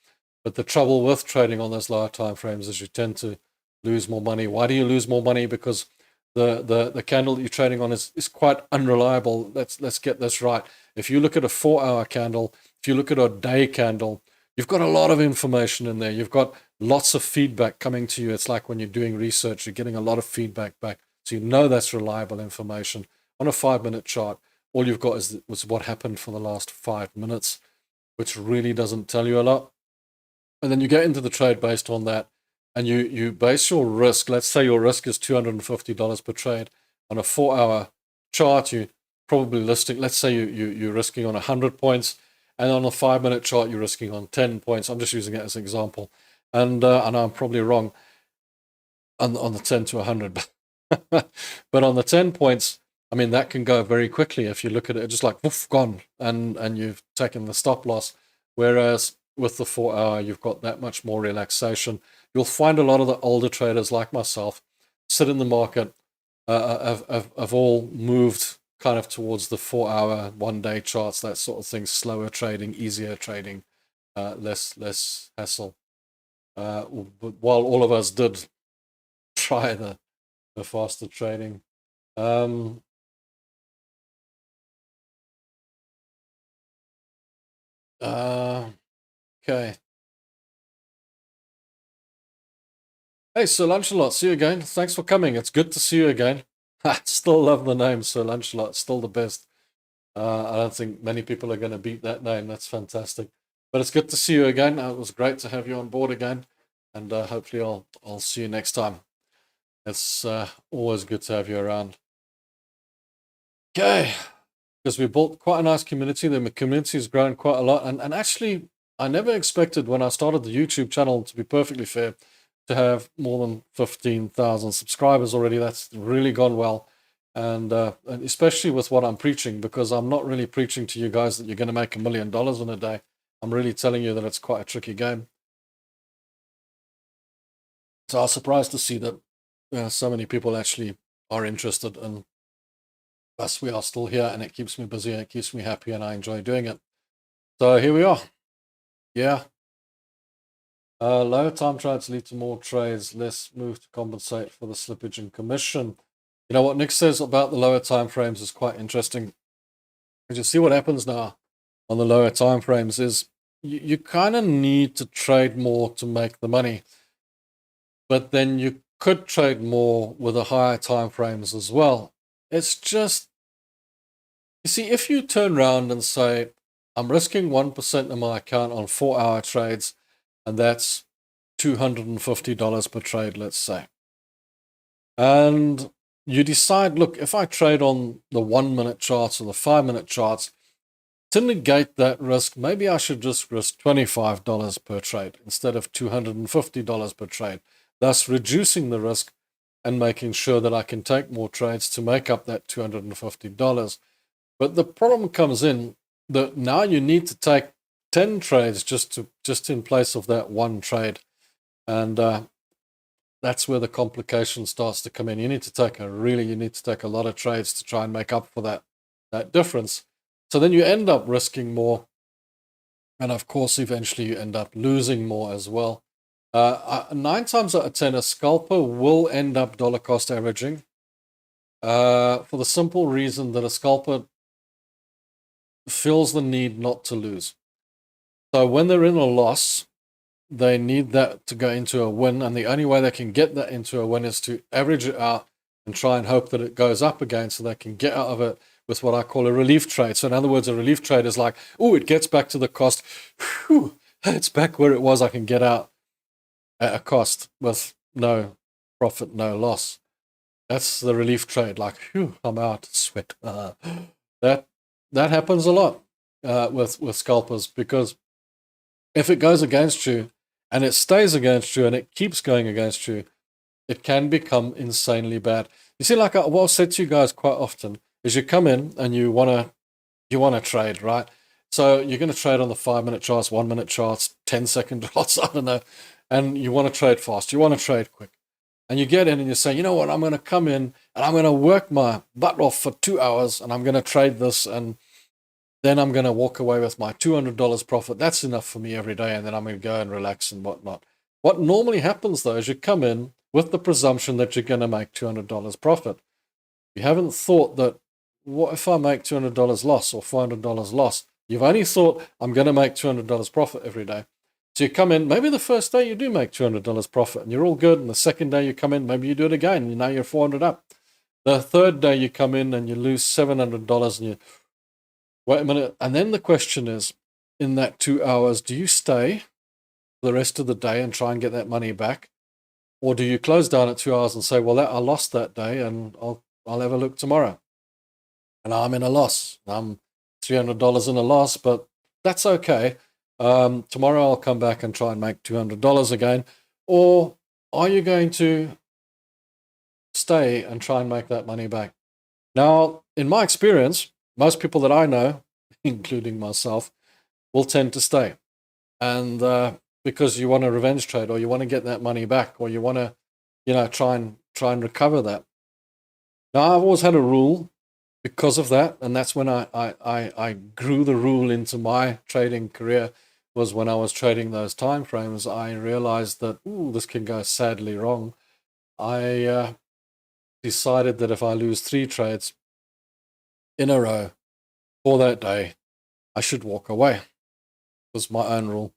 But the trouble with trading on those lower time frames is you tend to lose more money. Why do you lose more money? Because the candle that you're trading on is quite unreliable. Let's get this right. If you look at a 4-hour candle, if you look at a day candle, you've got a lot of information in there. You've got lots of feedback coming to you. It's like when you're doing research, you're getting a lot of feedback back. So you know that's reliable information. On a 5-minute chart, all you've got was what happened for the last 5 minutes, which really doesn't tell you a lot. And then you get into the trade based on that, and you base your risk. Let's say your risk is $250 per trade. On a 4-hour chart, you probably listing, let's say you're risking on 100 points, and on a 5-minute chart, you're risking on 10 points. I'm just using it as an example. And I know I'm probably wrong on the 10 to 100. But on the 10 points, I mean, that can go very quickly if you look at it, just like, woof, gone, and you've taken the stop loss. Whereas with the 4-hour, you've got that much more relaxation. You'll find a lot of the older traders like myself sit in the market, have all moved kind of towards the 4-hour, 1-day charts, that sort of thing, slower trading, easier trading, less hassle. While all of us did try the faster trading. Okay. Hey, Sir Lunchalot, see you again. Thanks for coming. It's good to see you again. I still love the name, Sir Lunchalot. Still the best. I don't think many people are going to beat that name. That's fantastic. But it's good to see you again. It was great to have you on board again. And hopefully I'll see you next time. It's always good to have you around. Okay. Because we built quite a nice community. The community has grown quite a lot. And actually, I never expected when I started the YouTube channel, to be perfectly fair, to have more than 15,000 subscribers already. That's really gone well. And especially with what I'm preaching, because I'm not really preaching to you guys that you're going to make $1 million in a day. I'm really telling you that it's quite a tricky game. So I was surprised to see that so many people actually are interested, and thus we are still here, and it keeps me busy, and it keeps me happy, and I enjoy doing it. So here we are. Yeah. Lower time trades lead to more trades, less move to compensate for the slippage and commission. You know what Nick says about the lower time frames is quite interesting. Because you see what happens now on the lower time frames is you kind of need to trade more to make the money. But then you could trade more with the higher time frames as well. It's just, you see, if you turn around and say, I'm risking 1% of my account on 4-hour trades, and that's $250 per trade, let's say. And you decide, look, if I trade on the 1-minute charts or the 5-minute charts, to negate that risk, maybe I should just risk $25 per trade instead of $250 per trade, thus reducing the risk and making sure that I can take more trades to make up that $250. But the problem comes in that now you need to take 10 trades just in place of that one trade. And that's where the complication starts to come in. You need to take a lot of trades to try and make up for that difference. So then you end up risking more. And of course, eventually you end up losing more as well. 9 times out of 10, a scalper will end up dollar cost averaging for the simple reason that a scalper feels the need not to lose. So when they're in a loss, they need that to go into a win, and the only way they can get that into a win is to average it out and try and hope that it goes up again so they can get out of it with what I call a relief trade. So in other words, a relief trade is like, oh, it gets back to the cost. Whew, it's back where it was. I can get out at a cost with no profit, no loss. That's the relief trade. Like, whew, I'm out, sweat. That happens a lot with scalpers, because if it goes against you and it stays against you and it keeps going against you, it can become insanely bad. You see, like what I've said to you guys quite often is you come in and you want to trade, right? So you're going to trade on the 5-minute charts, 1-minute charts, 10-second charts, I don't know, and you want to trade fast. You want to trade quick. And you get in and you say, you know what, I'm going to come in and I'm going to work my butt off for 2 hours and I'm going to trade this and then I'm going to walk away with my $200 profit. That's enough for me every day. And then I'm going to go and relax and whatnot. What normally happens, though, is you come in with the presumption that you're going to make $200 profit. You haven't thought that, what if I make $200 loss or $400 loss? You've only thought, I'm going to make $200 profit every day. So you come in, maybe the first day you do make $200 profit and you're all good. And the second day you come in, maybe you do it again. And now you're 400 up. The third day you come in and you lose $700 and you, wait a minute. And then the question is, in that 2 hours, do you stay the rest of the day and try and get that money back? Or do you close down at 2 hours and say, well, I lost that day and I'll have a look tomorrow. And I'm in a loss. I'm $300 in a loss, but that's okay. Tomorrow I'll come back and try and make $200 again. Or are you going to stay and try and make that money back? Now, in my experience, most people that I know, including myself, will tend to stay. And because you want a revenge trade or you want to get that money back or you want to, try and recover that. Now, I've always had a rule because of that, and that's when I grew the rule into my trading career, was when I was trading those time frames. I realized that, this can go sadly wrong. I decided that if I lose 3 trades in a row for that day, I should walk away. It was my own rule.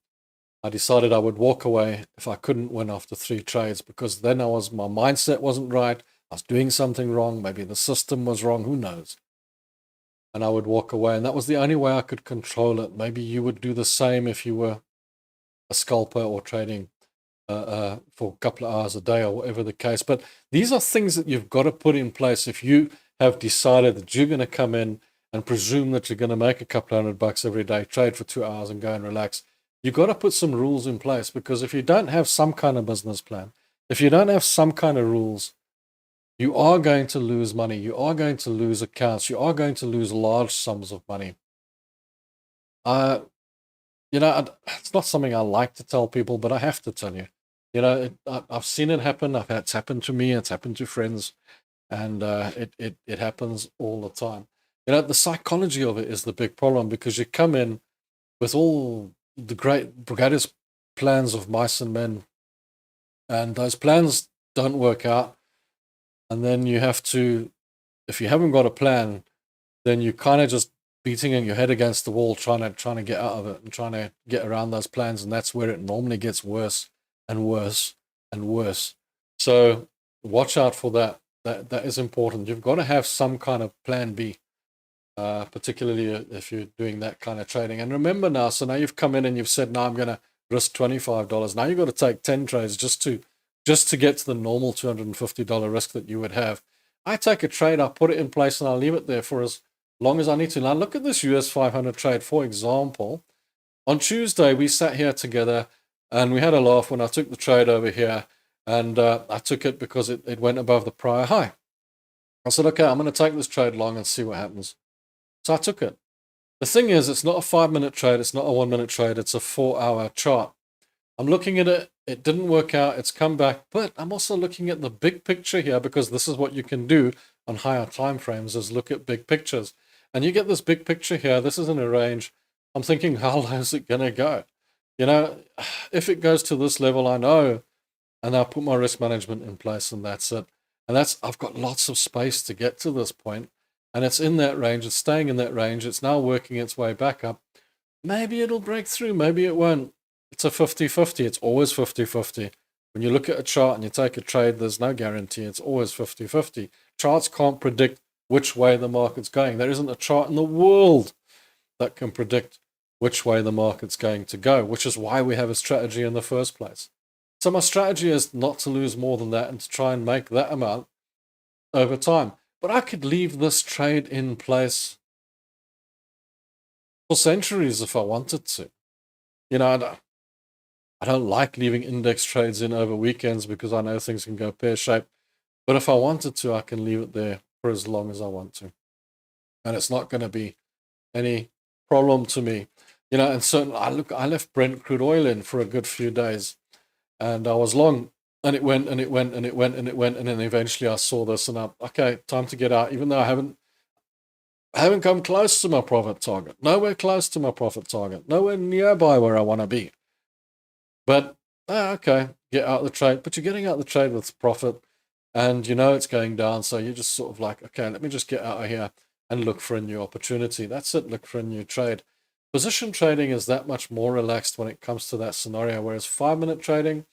I decided I would walk away if I couldn't win after 3 trades, because then my mindset wasn't right. I was doing something wrong. Maybe the system was wrong. Who knows? And I would walk away. And that was the only way I could control it. Maybe you would do the same if you were a scalper or trading for a couple of hours a day or whatever the case. But these are things that you've got to put in place if you have decided that you're going to come in and presume that you're going to make a couple of $100 every day, trade for 2 hours and go and relax. You've got to put some rules in place, because if you don't have some kind of business plan, if you don't have some kind of rules, you are going to lose money. You are going to lose accounts. You are going to lose large sums of money. It's not something I like to tell people, but I have to tell you. I've seen it happen. It's happened to me. It's happened to friends, and it happens all the time. The psychology of it is the big problem, because you come in with all the greatest plans of mice and men, and those plans don't work out. And then you have to, if you haven't got a plan, then you kind of just beating your head against the wall, trying to get out of it and trying to get around those plans. And that's where it normally gets worse and worse and worse. So watch out for that. That is important. You've got to have some kind of plan B, particularly if you're doing that kind of trading. And remember now, so now you've come in and you've said, no, I'm going to risk $25. Now you've got to take 10 trades just to get to the normal $250 risk that you would have. I take a trade, I put it in place, and I leave it there for as long as I need to. Now look at this US 500 trade, for example. On Tuesday, we sat here together and we had a laugh when I took the trade over here, and I took it because it went above the prior high. I said, okay, I'm going to take this trade long and see what happens. So I took it. The thing is, it's not a 5-minute trade, it's not a 1-minute trade, it's a 4-hour chart. I'm looking at it, it didn't work out, it's come back, but I'm also looking at the big picture here, because this is what you can do on higher time frames, is look at big pictures. And you get this big picture here, this is in a range. I'm thinking, how low is it going to go? If it goes to this level, I know, and I'll put my risk management in place, and that's it. And I've got lots of space to get to this point, and it's in that range, it's staying in that range, it's now working its way back up. Maybe it'll break through, maybe it won't. It's a 50-50. It's always 50-50. When you look at a chart and you take a trade, there's no guarantee. It's always 50-50. Charts can't predict which way the market's going. There isn't a chart in the world that can predict which way the market's going to go, which is why we have a strategy in the first place. So my strategy is not to lose more than that and to try and make that amount over time. But I could leave this trade in place for centuries if I wanted to. I don't like leaving index trades in over weekends because I know things can go pear-shaped. But if I wanted to, I can leave it there for as long as I want to. And it's not going to be any problem to me. And certainly I left Brent crude oil in for a good few days. And I was long, and it went, and it went, and it went, and it went, and then eventually I saw this, and okay, time to get out, even though I haven't come close to my profit target. Nowhere close to my profit target. Nowhere nearby where I want to be. But, okay, get out of the trade. But you're getting out of the trade with profit, and it's going down, so you're just sort of like, okay, let me just get out of here and look for a new opportunity. That's it, look for a new trade. Position trading is that much more relaxed when it comes to that scenario, whereas 5-minute trading,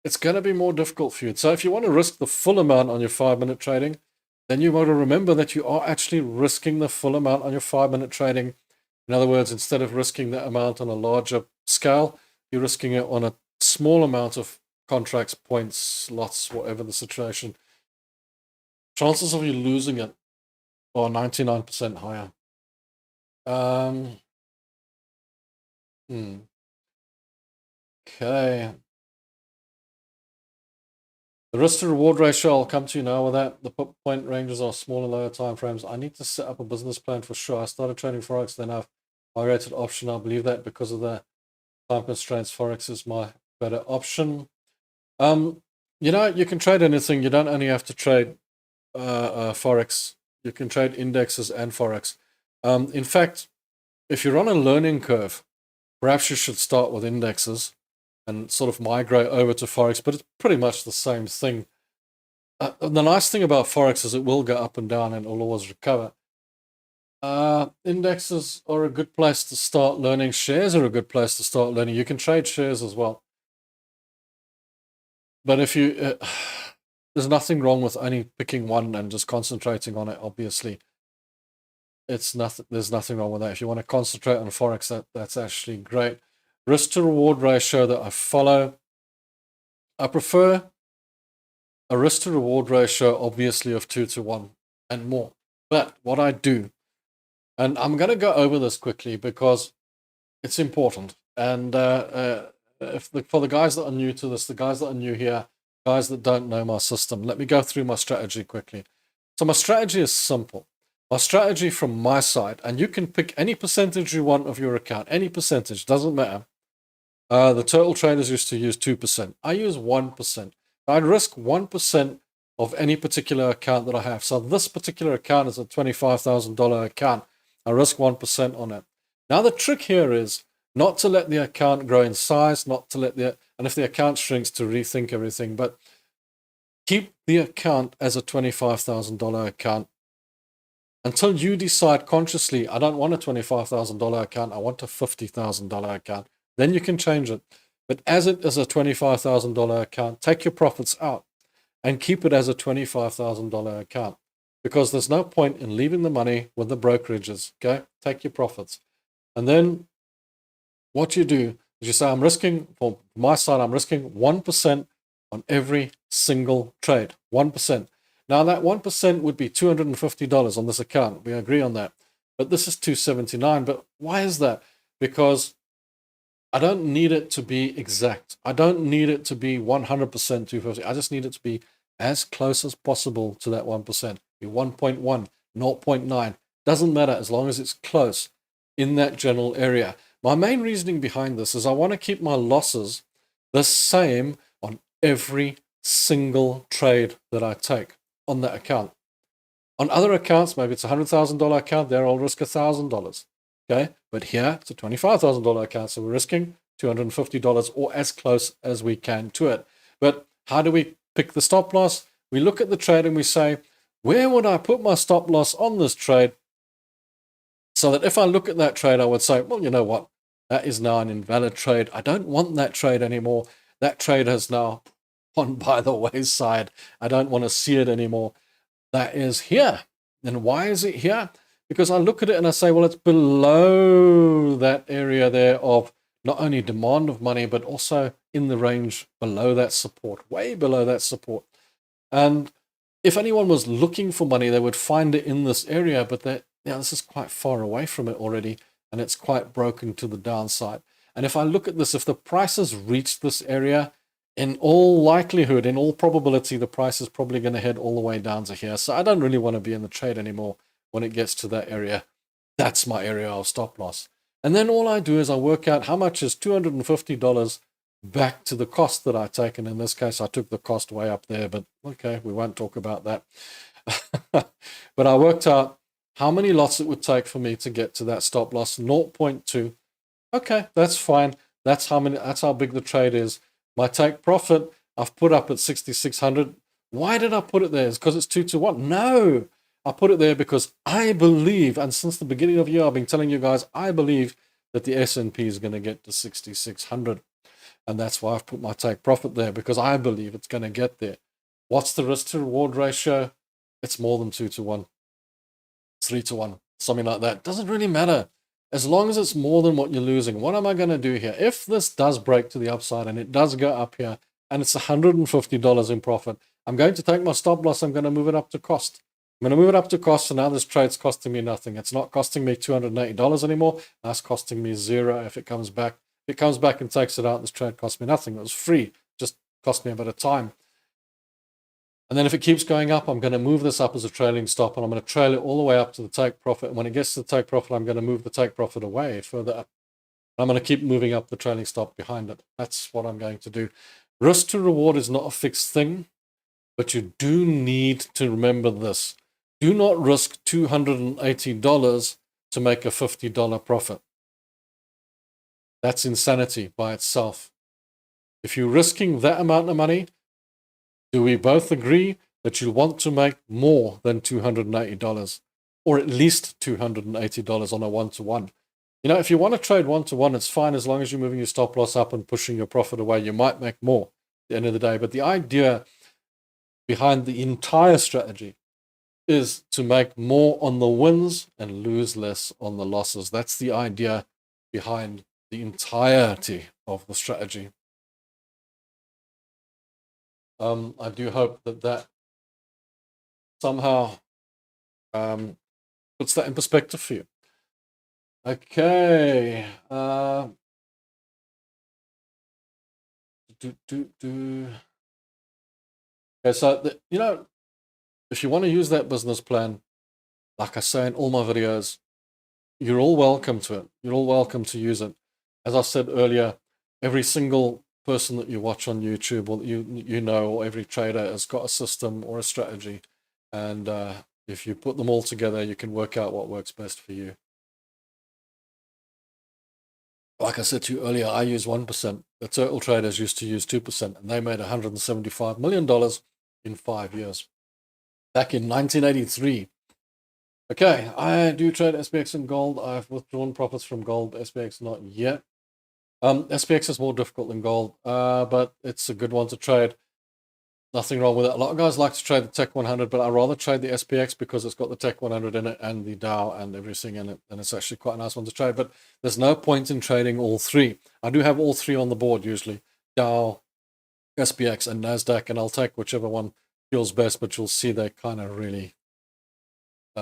it's going to be more difficult for you. So if you want to risk the full amount on your 5-minute trading, then you want to remember that you are actually risking the full amount on your 5-minute trading. In other words, instead of risking that amount on a larger scale, you're risking it on a small amount of contracts, points, lots, whatever the situation. Chances of you losing it are 99% higher. Okay. The risk to reward ratio, I'll come to you now with that. The put point ranges are smaller, lower time frames. I need to set up a business plan for sure. I started trading Forex, then I've migrated option. I believe that because of the time constraints, Forex is my better option. You can trade anything. You don't only have to trade Forex. You can trade indexes and Forex. In fact, if you're on a learning curve, perhaps you should start with indexes and sort of migrate over to Forex, but it's pretty much the same thing. The nice thing about Forex is it will go up and down and it'll always recover. Indexes are a good place to start learning. Shares are a good place to start learning. You can trade shares as well. But if you, there's nothing wrong with only picking one and just concentrating on it, obviously. There's nothing wrong with that. If you want to concentrate on Forex, that's actually great. Risk to reward ratio that I follow, I prefer a risk to reward ratio, obviously, of 2-to-1 and more. But what I do, and I'm going to go over this quickly because it's important. And for the guys that are new to this, the guys that are new here, guys that don't know my system, let me go through my strategy quickly. So my strategy is simple. My strategy from my side, and you can pick any percentage you want of your account, any percentage, doesn't matter. The total traders used to use 2%. I use 1%. I'd risk 1% of any particular account that I have. So this particular account is a $25,000 account. I risk 1% on it. Now the trick here is not to let the account grow in size, not to let and if the account shrinks, to rethink everything, but keep the account as a $25,000 account until you decide consciously, I don't want a $25,000 account, I want a $50,000 account. Then you can change it. But as it is a $25,000 account, take your profits out and keep it as a $25,000 account, because there's no point in leaving the money with the brokerages. Okay, take your profits. And then what you do is you say, I'm risking, for my side, I'm risking 1% on every single trade. 1%. Now that 1% would be $250 on this account. We agree on that. But this is $279. But why is that? Because I don't need it to be exact. I don't need it to be 100% 250. I just need it to be as close as possible to that 1%. Be 1.1, 0.9. Doesn't matter as long as it's close in that general area. My main reasoning behind this is I want to keep my losses the same on every single trade that I take on that account. On other accounts, maybe it's a $100,000 account, there I'll risk $1,000. Okay, but here it's a $25,000 account, so we're risking $250 or as close as we can to it. But how do we pick the stop loss? We look at the trade and we say, where would I put my stop loss on this trade? So that if I look at that trade, I would say, well, you know what? That is now an invalid trade. I don't want that trade anymore. That trade has now gone by the wayside. I don't want to see it anymore. That is here. And why is it here? Because I look at it and I say, well, it's below that area there of not only demand of money, but also in the range below that support, way below that support. And if anyone was looking for money, they would find it in this area, but this is quite far away from it already, and it's quite broken to the downside. And if I look at this, if the price has reached this area, in all likelihood, in all probability, the price is probably going to head all the way down to here. So I don't really want to be in the trade anymore when it gets to that area. That's my area of stop loss. And then all I do is I work out how much is $250 back to the cost that I take. And in this case, I took the cost way up there, but okay, we won't talk about that. But I worked out how many lots it would take for me to get to that stop loss, 0.2. Okay, that's fine. That's how big the trade is. My take profit, I've put up at 6,600. Why did I put it there? It's because it's 2 to 1. No, I put it there because I believe, and since the beginning of the year, I've been telling you guys, I believe that the S&P is going to get to 6,600. And that's why I've put my take profit there, because I believe it's going to get there. What's the risk to reward ratio? It's more than 2 to 1. 3 to 1, something like that. Doesn't really matter. As long as it's more than what you're losing. What am I going to do here? If this does break to the upside and it does go up here and it's $150 in profit, I'm going to take my stop loss. I'm going to move it up to cost. I'm going to move it up to cost. So now this trade's costing me nothing. It's not costing me $280 anymore. That's costing me $0 if it comes back. If it comes back and takes it out, this trade cost me nothing. It was free. Just cost me a bit of time. And then if it keeps going up, I'm going to move this up as a trailing stop, and I'm going to trail it all the way up to the take profit. And when it gets to the take profit, I'm going to move the take profit away further up. I'm going to keep moving up the trailing stop behind it. That's what I'm going to do. Risk to reward is not a fixed thing, but you do need to remember this. Do not risk $280 to make a $50 profit. That's insanity by itself. If you're risking that amount of money, do we both agree that you want to make more than $280, or at least $280 on a one-to-one? You know, if you want to trade one-to-one, it's fine as long as you're moving your stop loss up and pushing your profit away. You might make more at the end of the day. But the idea behind the entire strategy is to make more on the wins and lose less on the losses. That's the idea behind the entirety of the strategy. I do hope that somehow puts that in perspective for you. Okay. Okay, so you know, if you want to use that business plan, like I say in all my videos, you're all welcome to it. You're all welcome to use it. As I said earlier, every single person that you watch on YouTube, or you know, or every trader has got a system or a strategy, and if you put them all together, you can work out what works best for you. Like I said to you earlier, I use 1%. The turtle traders used to use 2%, and they made $175 million in 5 years. Back in 1983. Okay, I do trade SPX and gold. I've withdrawn profits from gold. SPX not yet. SPX is more difficult than gold, but it's a good one to trade. Nothing wrong with it. A lot of guys like to trade the Tech 100, but I rather trade the SPX because it's got the Tech 100 in it and the Dow and everything in it, and it's actually quite a nice one to trade. But there's no point in trading all three. I do have all three on the board usually, Dow, SPX, and NASDAQ, and I'll take whichever one feels best, but you'll see they kind of really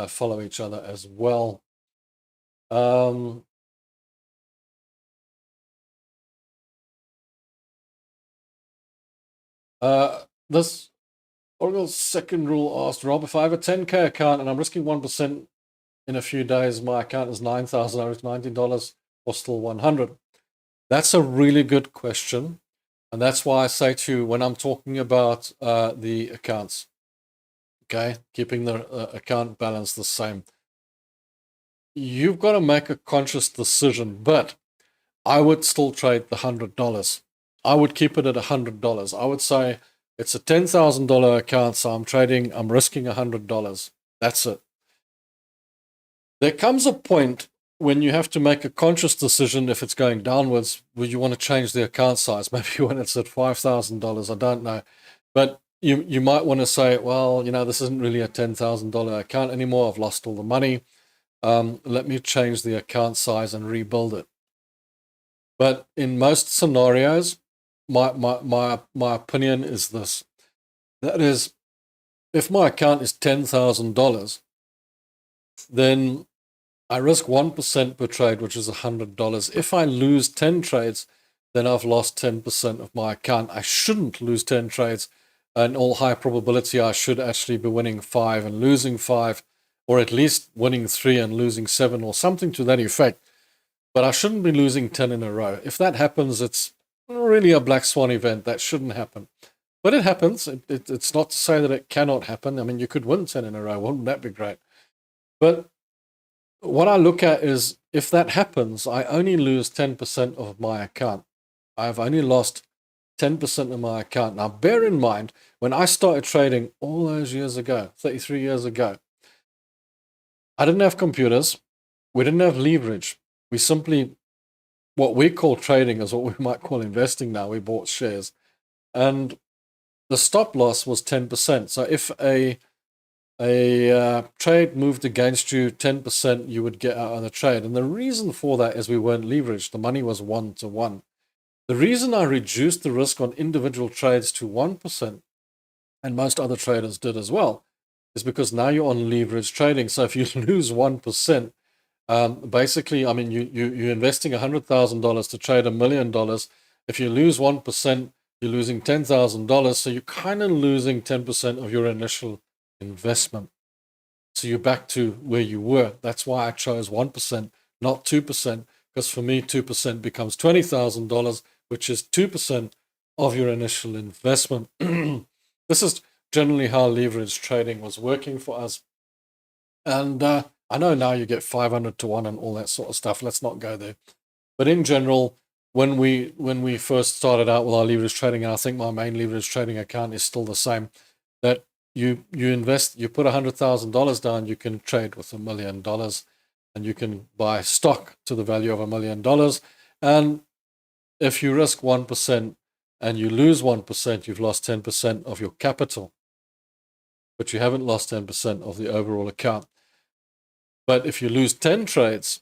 follow each other as well. This Oracle's second rule asked, Rob, if I have a 10K account and I'm risking 1% in a few days, my account is $9,000, I risk $19, or still 100? That's a really good question. And that's why I say to you, when I'm talking about the accounts, okay, keeping the account balance the same, you've got to make a conscious decision, but I would still trade the $100. I would keep it at $100. I would say it's a $10,000 account, so I'm risking $100. That's it. There comes a point when you have to make a conscious decision if it's going downwards, where you want to change the account size. Maybe when it's at $5,000, I don't know. But you might want to say, well, you know, this isn't really a $10,000 account anymore. I've lost all the money. Let me change the account size and rebuild it. But in most scenarios, my opinion is this. That is, if my account is $10,000, then I risk 1% per trade, which is $100. If I lose 10 trades, then I've lost 10% of my account. I shouldn't lose 10 trades. In all high probability, I should actually be winning 5 and losing 5, or at least winning 3 and losing 7, or something to that effect. But I shouldn't be losing 10 in a row. If that happens, it's really a black swan event. That shouldn't happen. But it happens. It's not to say that it cannot happen. I mean, you could win 10 in a row. Wouldn't that be great? But what I look at is, if that happens, I only lose 10% of my account. I've only lost 10% of my account. Now, bear in mind, when I started trading all those years ago, 33 years ago, I didn't have computers. We didn't have leverage. We simply, what we call trading is what we might call investing now. We bought shares. And the stop loss was 10%. So if a trade moved against you 10%, you would get out of the trade. And the reason for that is we weren't leveraged. The money was 1-to-1. The reason I reduced the risk on individual trades to 1%, and most other traders did as well, is because now you're on leverage trading. So if you lose 1%, basically, I mean, you're investing $100,000 to trade $1 million. If you lose 1%, you're losing $10,000. So you're kind of losing 10% of your initial investment. So you're back to where you were. That's why I chose 1%, not 2%, because for me, 2% becomes $20,000, which is 2% of your initial investment. This is generally how leverage trading was working for us. And I know now you get 500-to-1 and all that sort of stuff. Let's not go there. But in general, when we first started out with our leverage trading, and I think my main leverage trading account is still the same, that you invest, you put $100,000 down, you can trade with $1 million, and you can buy stock to the value of $1 million. And if you risk 1% and you lose 1%, you've lost 10% of your capital, but you haven't lost 10% of the overall account. But if you lose 10 trades,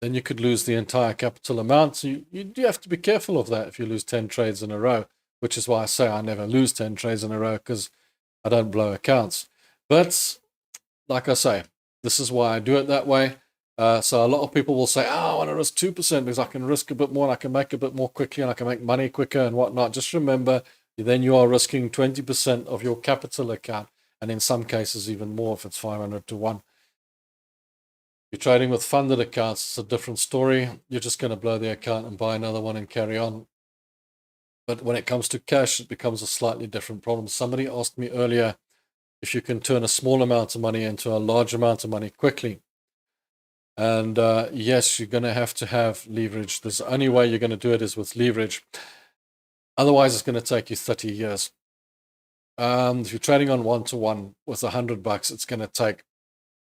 then you could lose the entire capital amount. So you do have to be careful of that if you lose 10 trades in a row, which is why I say I never lose 10 trades in a row, because I don't blow accounts. But like I say, this is why I do it that way. So a lot of people will say, oh, I want to risk 2% because I can risk a bit more and I can make a bit more quickly and I can make money quicker and whatnot. Just remember, then you are risking 20% of your capital account, and in some cases even more if it's 500-to-1. You're trading with funded accounts, it's a different story. You're just going to blow the account and buy another one and carry on. But when it comes to cash, it becomes a slightly different problem. Somebody asked me earlier if you can turn a small amount of money into a large amount of money quickly. And yes, you're going to have leverage. The only way you're going to do it is with leverage. Otherwise, it's going to take you 30 years. If you're trading on 1-to-1 with $100, it's going to take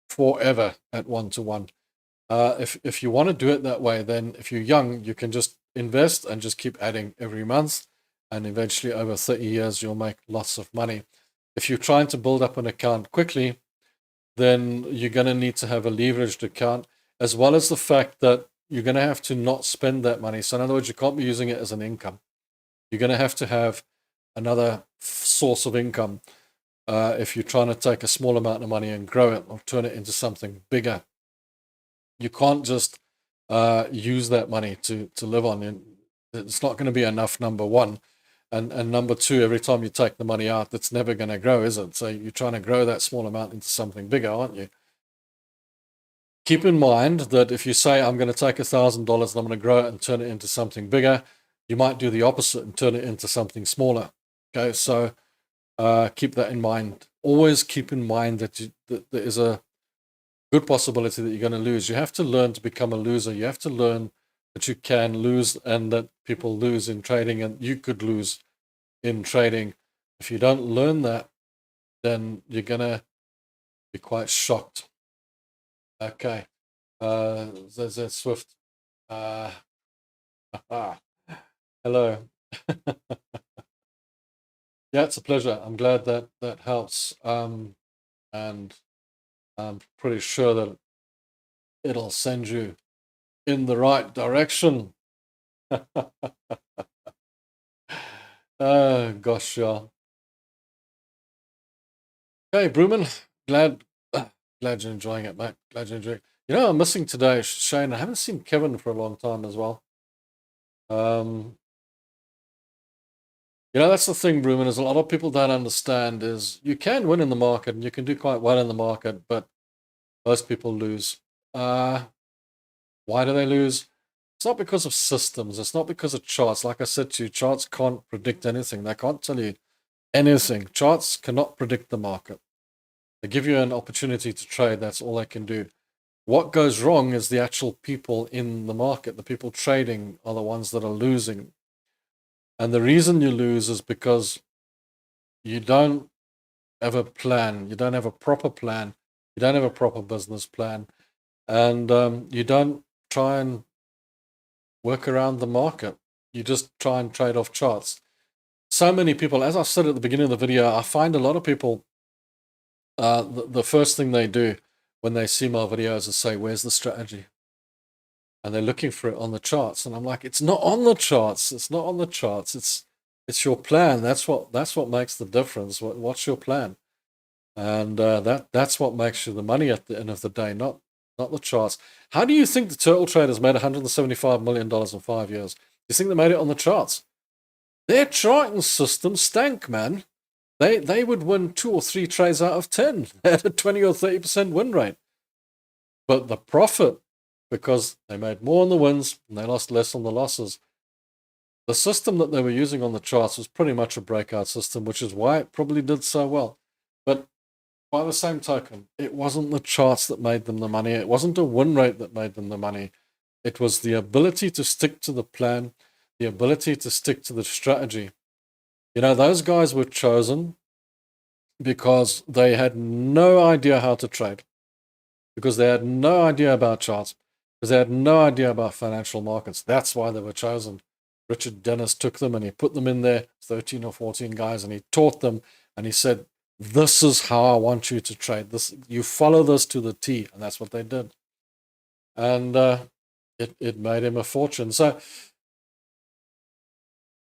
forever at 1-to-1. If you want to do it that way, then if you're young, you can just invest and just keep adding every month, and eventually over 30 years you'll make lots of money. If you're trying to build up an account quickly, then you're going to need to have a leveraged account, as well as the fact that you're going to have to not spend that money. So in other words, you can't be using it as an income. You're going to have another source of income. If you're trying to take a small amount of money and grow it or turn it into something bigger, you can't just use that money to live on. It's not going to be enough, number one. And number two, every time you take the money out, it's never going to grow, is it? So you're trying to grow that small amount into something bigger, aren't you? Keep in mind that if you say, I'm going to take $1,000 and I'm going to grow it and turn it into something bigger, you might do the opposite and turn it into something smaller. Okay, so keep that in mind. Always keep in mind that there is a good possibility that you're going to lose. You have to learn to become a loser. You have to learn that you can lose and that people lose in trading, and you could lose in trading. If you don't learn that, then you're going to be quite shocked. Okay. There's Swift. Hello. Yeah, it's a pleasure. I'm glad that helps. And I'm pretty sure that it'll send you in the right direction. Oh, gosh, yeah. Okay, Bruman, glad you're enjoying it, mate. Glad you're enjoying it. You know, I'm missing today, Shane. I haven't seen Kevin for a long time as well. You know, that's the thing, Bruman, is a lot of people don't understand is you can win in the market and you can do quite well in the market, but most people lose. Why do they lose? It's not because of systems. It's not because of charts. Like I said to you, charts can't predict anything. They can't tell you anything. Charts cannot predict the market. They give you an opportunity to trade. That's all they can do. What goes wrong is the actual people in the market. The people trading are the ones that are losing. And the reason you lose is because you don't have a plan. You don't have a proper plan. You don't have a proper business plan. And you don't try and work around the market. You just try and trade off charts. So many people, as I said at the beginning of the video, I find a lot of people, the first thing they do when they see my videos is say, where's the strategy? And they're looking for it on the charts. And I'm like, it's not on the charts. It's not on the charts. It's your plan. That's what makes the difference. What's your plan? And that's what makes you the money at the end of the day, not the charts. How do you think the turtle traders made $175 million in 5 years? Do you think they made it on the charts? Their charting system stank, man. They would win 2 or 3 trades out of 10. They had a 20 or 30% win rate. But the profit, because they made more on the wins and they lost less on the losses. The system that they were using on the charts was pretty much a breakout system, which is why it probably did so well. But by the same token, it wasn't the charts that made them the money. It wasn't a win rate that made them the money. It was the ability to stick to the plan, the ability to stick to the strategy. You know, those guys were chosen because they had no idea how to trade, because they had no idea about charts, because they had no idea about financial markets. That's why they were chosen. Richard Dennis took them and he put them in there, 13 or 14 guys, and he taught them and he said, this is how I want you to trade. This, you follow this to the T, and that's what they did. And it made him a fortune. So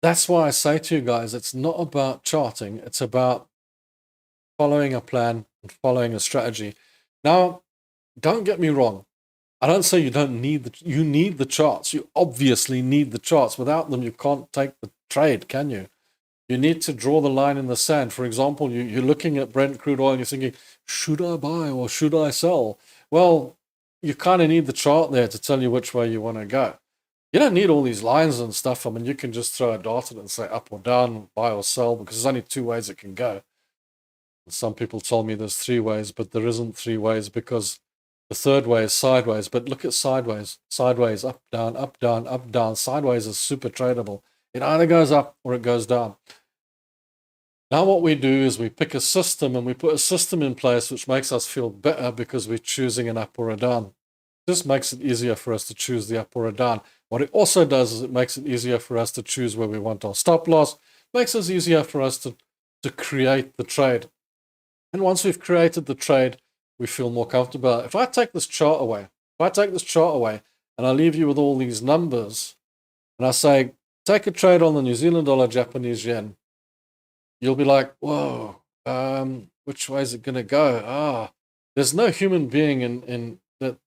that's why I say to you guys, it's not about charting. It's about following a plan and following a strategy. Now, don't get me wrong. I don't say you don't need you need the charts. You obviously need the charts. Without them, you can't take the trade, can you? You need to draw the line in the sand. For example, you're looking at Brent crude oil and you're thinking, should I buy or should I sell? Well, you kind of need the chart there to tell you which way you want to go. You don't need all these lines and stuff. I mean, you can just throw a dart at it and say up or down, buy or sell, because there's only 2 ways it can go. Some people told me there's 3 ways, but there isn't 3 ways, because the third way is sideways. But look at sideways. Sideways, up, down, up, down, up, down. Sideways is super tradable. It either goes up or it goes down. Now what we do is we pick a system and we put a system in place which makes us feel better because we're choosing an up or a down. This makes it easier for us to choose the up or a down. What it also does is it makes it easier for us to choose where we want our stop loss. Makes it easier for us to create the trade. And once we've created the trade, we feel more comfortable. If I take this chart away, and I leave you with all these numbers, and I say, take a trade on the New Zealand dollar, Japanese yen, you'll be like, whoa, which way is it going to go? There's no human being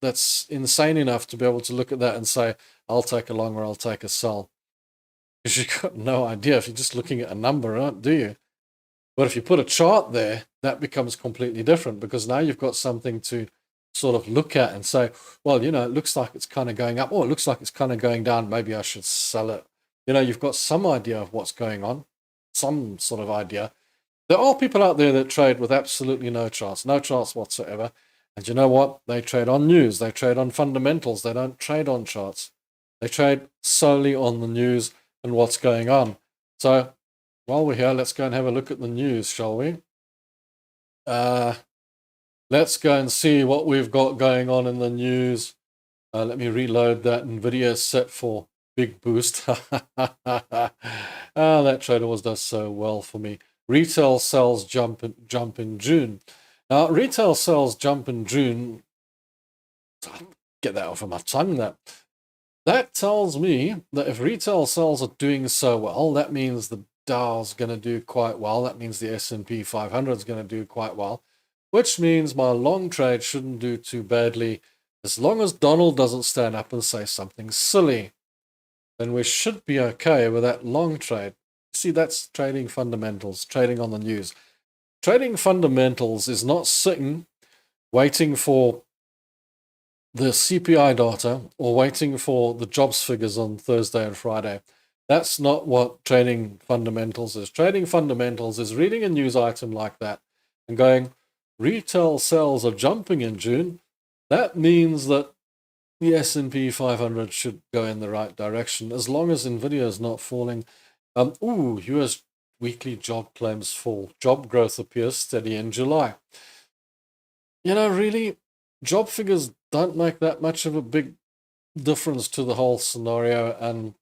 that's insane enough to be able to look at that and say, I'll take a long or I'll take a sell. Because you've got no idea if you're just looking at a number, do you? But if you put a chart there, that becomes completely different, because now you've got something to sort of look at and say, well, you know, it looks like it's kind of going up, or it looks like it's kind of going down. Maybe I should sell it. You know, you've got some idea of what's going on, some sort of idea. There are people out there that trade with absolutely no charts whatsoever. And you know what? They trade on news. They trade on fundamentals. They don't trade on charts. They trade solely on the news and what's going on. So while we're here, let's go and have a look at the news, shall we? Let's go and see what we've got going on in the news. Let me reload that. NVIDIA is set for big boost. That trade always does so well for me. Retail sales jump in June. Now, retail sales jump in June. Get that off of my tongue. That tells me that if retail sales are doing so well, that means the Dow's going to do quite well. That means the S&P 500 is going to do quite well, which means my long trade shouldn't do too badly As long as Donald doesn't stand up and say something silly, then we should be okay with that long trade. See, that's trading fundamentals, trading on the news. Trading fundamentals is not sitting waiting for the CPI data or waiting for the jobs figures on Thursday and Friday. That's not what trading fundamentals is. Trading fundamentals is reading a news item like that and going, retail sales are jumping in June. That means that the S&P 500 should go in the right direction as long as Nvidia is not falling. US weekly job claims fall. Job growth appears steady in July. Really, job figures don't make that much of a big difference to the whole scenario. And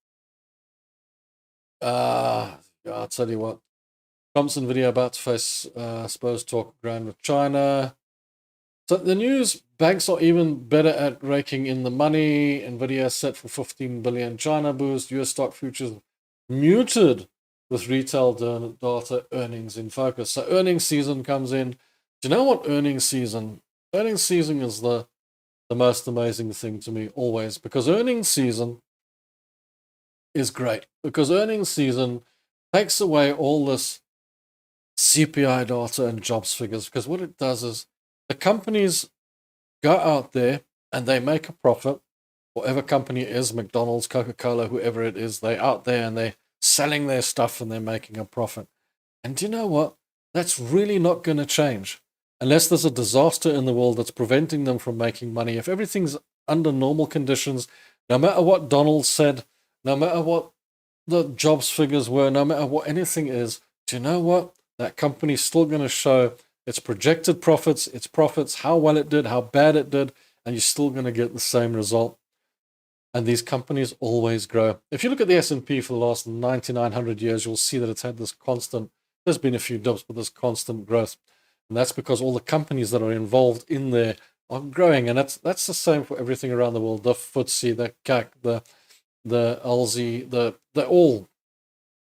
I'll tell you what, Trump's Nvidia about to face, I suppose, talk ground with China. So the news, banks are even better at raking in the money. Nvidia set for 15 billion China boost. US stock futures muted with retail data earnings in focus. So earnings season comes in. Do you know what earnings season? Earnings season is the most amazing thing to me always, because earnings season is great, because earnings season takes away all this CPI data and jobs figures, because what it does is the companies go out there and they make a profit. Whatever company it is, McDonald's, Coca-Cola, whoever it is, they're out there and they're selling their stuff and they're making a profit. And do you know what? That's really not going to change unless there's a disaster in the world that's preventing them from making money. If everything's under normal conditions, no matter what Donald said, no matter what the jobs figures were, no matter what anything is, do you know what? That company's still going to show its projected profits, how well it did, how bad it did, and you're still going to get the same result. And these companies always grow. If you look at the S&P for the last 9,900 years, you'll see that it's had this constant, there's been a few dips, but there's constant growth. And that's because all the companies that are involved in there are growing. And that's the same for everything around the world. The FTSE, the CAC, the LZ,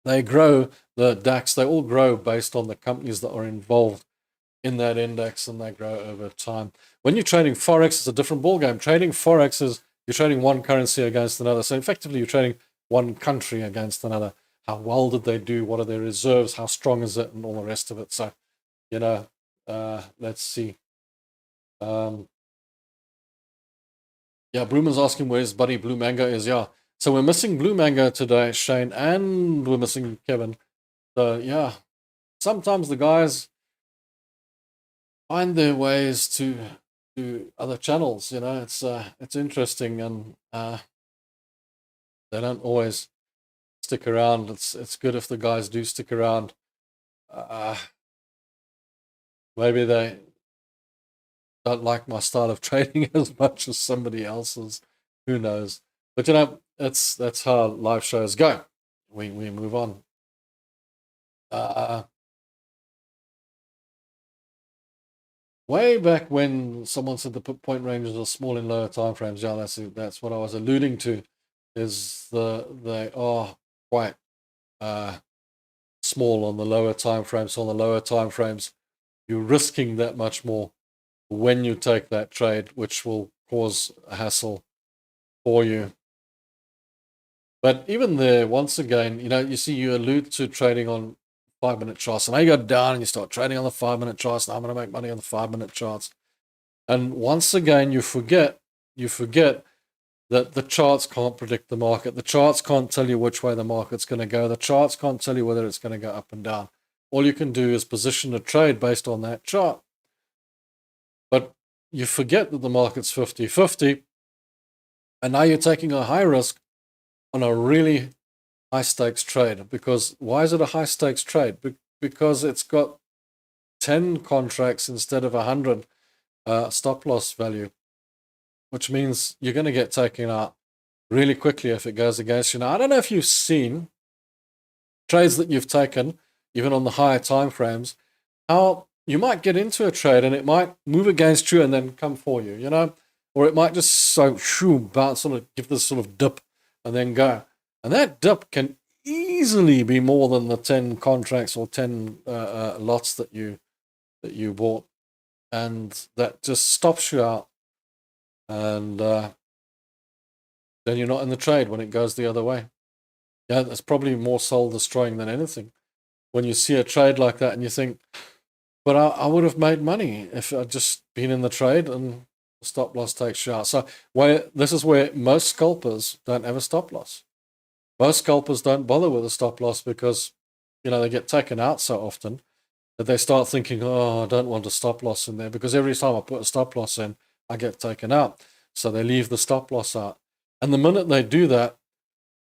they grow, the DAX, they all grow based on the companies that are involved in that index, and they grow over time. When you're trading Forex, it's a different ballgame. Trading Forex is you're trading one currency against another. So effectively, you're trading one country against another. How well did they do? What are their reserves? How strong is it? And all the rest of it. So, let's see. Yeah, Bruman's asking where his buddy Blue Mango is. Yeah. So we're missing Blue Mango today, Shane, and we're missing Kevin. So, yeah, sometimes the guys find their ways to other channels. It's interesting, and they don't always stick around. It's good if the guys do stick around. Maybe they don't like my style of trading as much as somebody else's. Who knows? But that's how live shows go. We move on. Way back when someone said the point ranges are small in lower time frames, yeah, that's what I was alluding to. Is they are quite small on the lower time frames. So on the lower time frames, you're risking that much more when you take that trade, which will cause a hassle for you. But even there, once again, you see, you allude to trading on 5-minute charts, and now you go down and you start trading on the 5-minute charts. Now I'm going to make money on the 5-minute charts. And once again, you forget that the charts can't predict the market. The charts can't tell you which way the market's going to go. The charts can't tell you whether it's going to go up and down. All you can do is position a trade based on that chart. But you forget that the market's 50-50, and now you're taking a high risk on a really high stakes trade. Because why is it a high stakes trade? Because it's got 10 contracts instead of 100 stop loss value, which means you're going to get taken out really quickly if it goes against you. Now, I don't know if you've seen trades that you've taken, even on the higher time frames, how you might get into a trade and it might move against you and then come for you, or it might just bounce, sort of give this sort of dip and then go. And that dip can easily be more than the 10 contracts or 10 lots that you bought. And that just stops you out And then you're not in the trade when it goes the other way. Yeah, that's probably more soul destroying than anything. When you see a trade like that and you think, but I would have made money if I'd just been in the trade, and the stop loss takes you out. So this is where most scalpers don't have a stop loss. Most scalpers don't bother with a stop loss because, they get taken out so often that they start thinking, oh, I don't want a stop loss in there because every time I put a stop loss in, I get taken out. So they leave the stop loss out. And the minute they do that,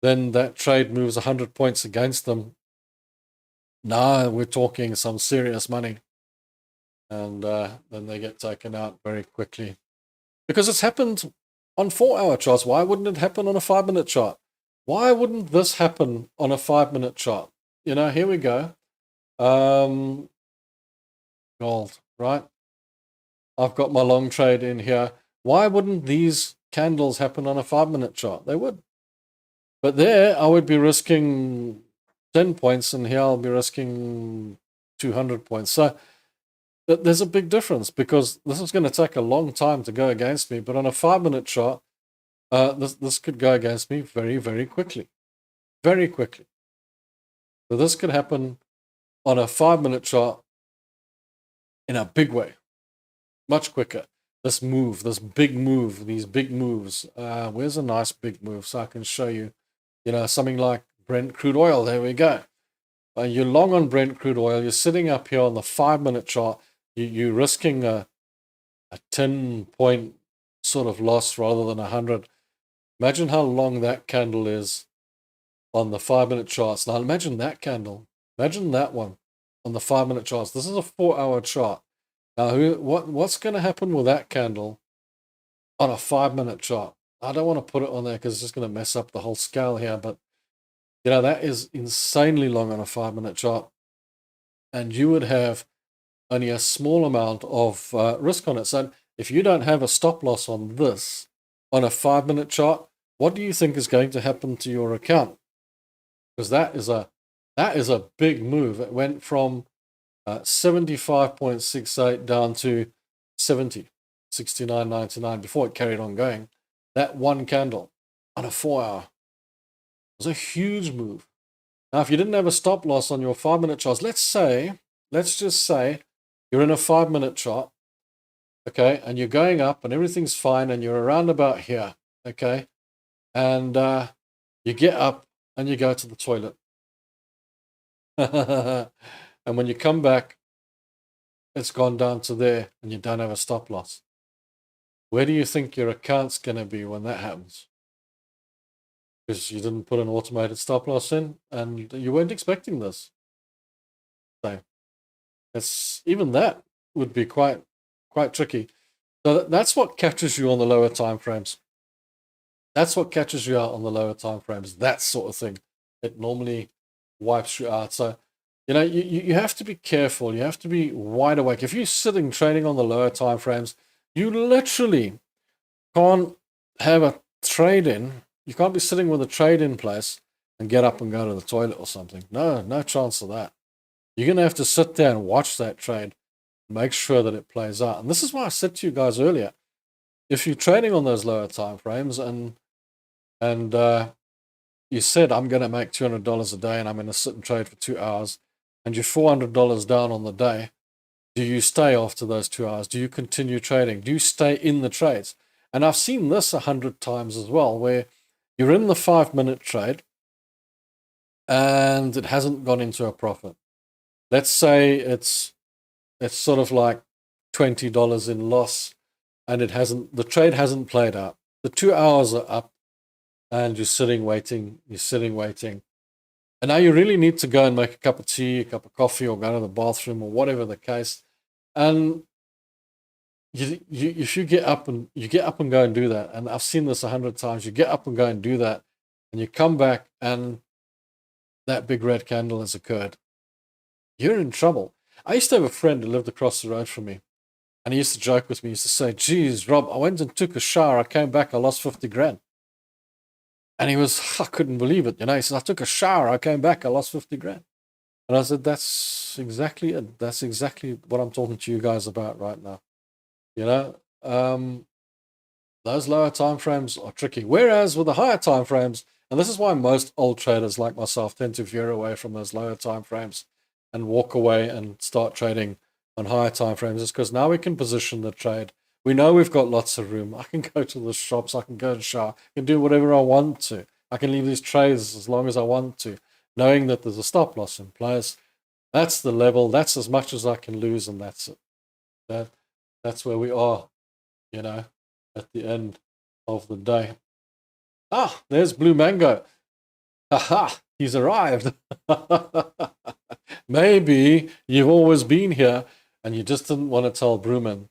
then that trade moves 100 points against them. Now we're talking some serious money. And then they get taken out very quickly. Because it's happened on 4-hour charts. Why wouldn't it happen on a 5-minute chart? Why wouldn't this happen on a 5-minute chart? Here we go. Gold, right? I've got my long trade in here. Why wouldn't these candles happen on a 5-minute chart? They would. But there, I would be risking 10 points, and here I'll be risking 200 points. So there's a big difference, because this is going to take a long time to go against me. But on a 5-minute chart, this could go against me very, very quickly. Very quickly. So this could happen on a 5-minute chart in a big way. Much quicker. This big move, these big moves. Where's a nice big move so I can show you, something like Brent crude oil. There we go. You're long on Brent crude oil. You're sitting up here on the 5-minute chart. You're risking a 10-point sort of loss rather than 100. Imagine how long that candle is on the 5-minute charts. Now imagine that candle. Imagine that one on the 5-minute charts. This is a 4-hour chart. Now, what's going to happen with that candle on a 5-minute chart? I don't want to put it on there because it's just going to mess up the whole scale here. But, that is insanely long on a 5-minute chart. And you would have only a small amount of risk on it. So if you don't have a stop loss on this on a 5-minute chart, what do you think is going to happen to your account? Because that is a big move. It went from 75.68 down to 70, 69.99 before it carried on going. That one candle on a 4-hour was a huge move. Now, if you didn't have a stop loss on your 5-minute charts, let's just say you're in a 5-minute chart, okay, and you're going up and everything's fine and you're around about here, okay, and you get up and you go to the toilet. And when you come back, it's gone down to there and you don't have a stop loss. Where do you think your account's going to be when that happens? Because you didn't put an automated stop loss in and you weren't expecting this. So even that would be quite tricky. So that's what catches you on the lower time frames. That's what catches you out on the lower time frames. That sort of thing. It normally wipes you out. So you have to be careful. You have to be wide awake. If you're sitting trading on the lower time frames, you literally can't have a trade in. You can't be sitting with a trade in place and get up and go to the toilet or something. No chance of that. You're going to have to sit there and watch that trade, make sure that it plays out. And this is why I said to you guys earlier, if you're trading on those lower time frames and you said, I'm going to make $200 a day and I'm going to sit and trade for 2 hours, and you're $400 down on the day, do you stay after those 2 hours? Do you continue trading? Do you stay in the trades? And I've seen this 100 times as well, where you're in the 5-minute trade and it hasn't gone into a profit. Let's say it's sort of like $20 in loss, and the trade hasn't played out. The 2 hours are up and you're sitting waiting. And now you really need to go and make a cup of tea, a cup of coffee, or go to the bathroom, or whatever the case. And if you get up and go and do that, and I've seen this 100 times, you get up and go and do that, and you come back and that big red candle has occurred, you're in trouble. I used to have a friend who lived across the road from me, and he used to joke with me. He used to say, geez, Rob, I went and took a shower. I came back, I lost 50 grand. And I couldn't believe it. He said, I took a shower. I came back, I lost 50 grand. And I said, that's exactly it. That's exactly what I'm talking to you guys about right now. those lower time frames are tricky. Whereas with the higher time frames, and this is why most old traders like myself tend to veer away from those lower time frames and walk away and start trading on higher time frames, is because now we can position the trade. We know we've got lots of room. I can go to the shops, I can go to shower, I can do whatever I want to. I can leave these trades as long as I want to, knowing that there's a stop loss in place. That's the level, that's as much as I can lose, and that's it. That's where we are, you know, at the end of the day. Ah, there's Blue Mango. Aha, he's arrived. Maybe you've always been here and you just didn't want to tell Brewman.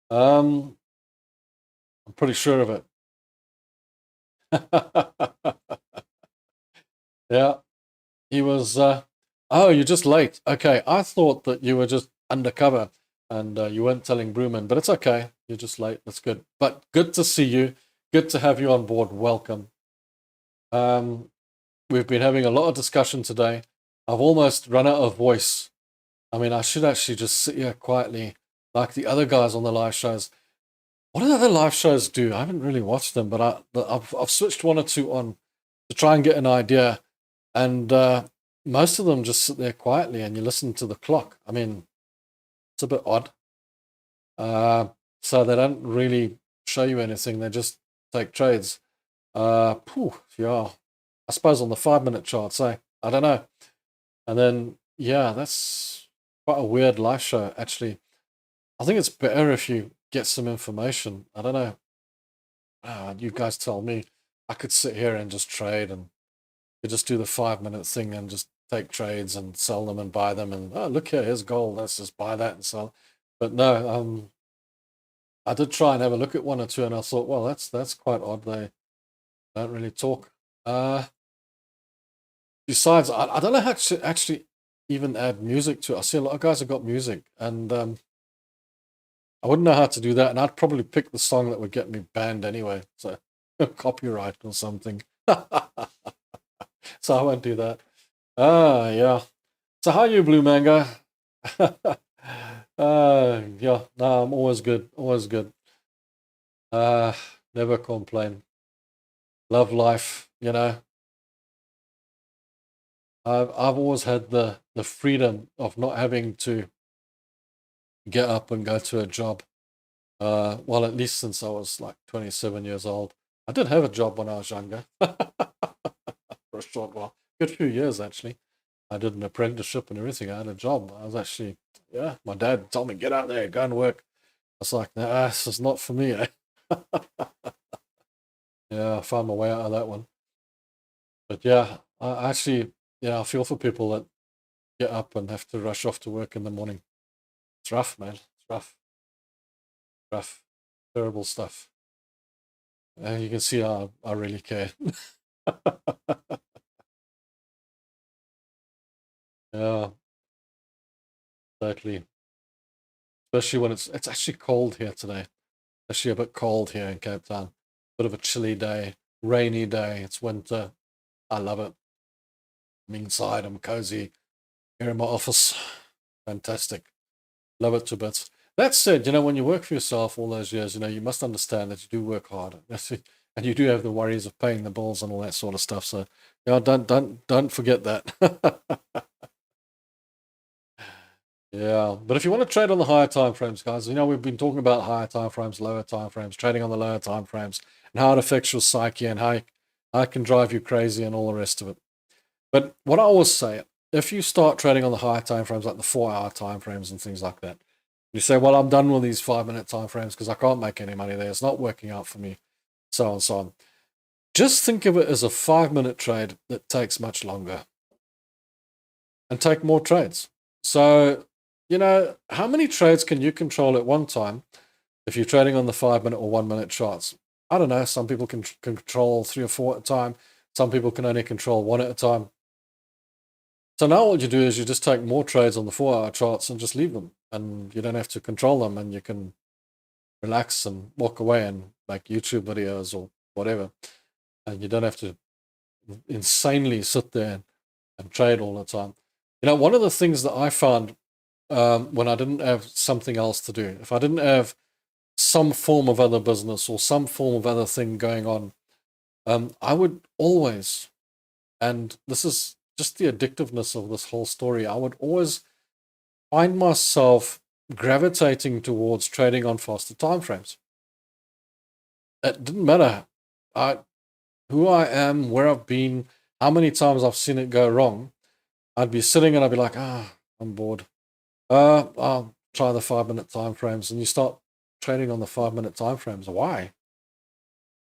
I'm pretty sure of it. Yeah, he was. Oh, you're just late. Okay, I thought that you were just undercover and you weren't telling Brewman, but it's okay. You're just late. That's good. But good to see you. Good to have you on board. Welcome. We've been having a lot of discussion today. I've almost run out of voice. I mean, I should actually just sit here quietly like the other guys on the live shows. What do the other live shows do? I haven't really watched them, but I've switched one or two on to try and get an idea. And most of them just sit there quietly and you listen to the clock. I mean, it's a bit odd. So they don't really show you anything. They just take trades. Yeah, I suppose on the 5-minute chart, say, I don't know. And then, yeah, that's quite a weird live show, actually. I think it's better if you get some information. I don't know. You guys tell me. I could sit here and just trade and you just do the 5-minute thing and just take trades and sell them and buy them. And, oh, look here, here's gold. Let's just buy that and sell. But no, I did try and have a look at one or two and I thought, well, that's quite odd. They don't really talk. Besides, I don't know how to actually even add music to it. I see a lot of guys have got music, and I wouldn't know how to do that, and I'd probably pick the song that would get me banned anyway, so copyright or something. So I won't do that. Yeah. So how are you, Blue Mango? Yeah, no, I'm always good, always good. Never complain. Love life, you know. I've always had the freedom of not having to get up and go to a job. Well, at least since I was like 27 years old. I did have a job when I was younger for a short while, good few years actually. I did an apprenticeship and everything. I had a job. I was actually, yeah, my dad told me, get out there, go and work. I was like, nah, this is not for me, eh? Yeah, I found my way out of that one. But yeah, I actually, yeah, I feel for people that get up and have to rush off to work in the morning. It's rough, man. It's rough. Rough. Terrible stuff. And you can see I really care. Yeah, totally. Especially when it's actually cold here today. Actually a bit cold here in Cape Town. Bit of a chilly day, rainy day. It's winter. I love it. I'm inside, I'm cozy here in my office. Fantastic. Love it to bits. That said, you know, when you work for yourself all those years, you know, you must understand that you do work hard. And you do have the worries of paying the bills and all that sort of stuff. So, yeah, don't forget that. Yeah, but if you want to trade on the higher time frames, guys, you know, we've been talking about higher time frames, lower time frames, trading on the lower time frames, and how it affects your psyche and how it can drive you crazy and all the rest of it. But what I always say, if you start trading on the higher time frames, like the 4-hour time frames and things like that, you say, well, I'm done with these 5-minute time frames because I can't make any money there. It's not working out for me, so on and so on. Just think of it as a 5-minute trade that takes much longer and take more trades. So, you know, how many trades can you control at one time if you're trading on the 5-minute or 1-minute charts? I don't know. Some people can control 3 or 4 at a time. Some people can only control 1 at a time. So now what you do is you just take more trades on the 4-hour charts and just leave them. And you don't have to control them and you can relax and walk away and make YouTube videos or whatever. And you don't have to insanely sit there and trade all the time. You know, one of the things that I found when I didn't have something else to do, if I didn't have some form of other business or some form of other thing going on, I would always, and this is just the addictiveness of this whole story, I would always find myself gravitating towards trading on faster timeframes. It didn't matter who I am, where I've been, how many times I've seen it go wrong. I'd be sitting and I'd be like, I'm bored. I'll try the 5-minute timeframes, and you start trading on the 5-minute timeframes. Why?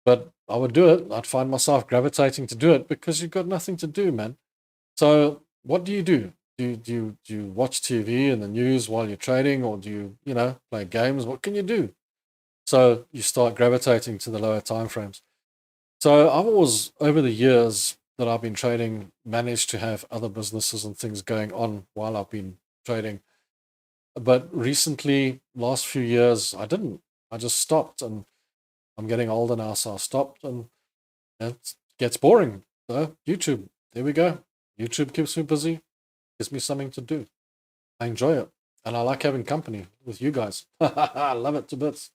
But I would do it. I'd find myself gravitating to do it because you've got nothing to do, man. So what do you do? Do you watch TV and the news while you're trading, or do you play games? What can you do? So you start gravitating to the lower timeframes. So I've always, over the years that I've been trading, managed to have other businesses and things going on while I've been trading. But recently, last few years, I didn't. I just stopped, and I'm getting older now, so I stopped, and it gets boring. So YouTube, there we go. YouTube keeps me busy, gives me something to do. I enjoy it, and I like having company with you guys. I love it to bits.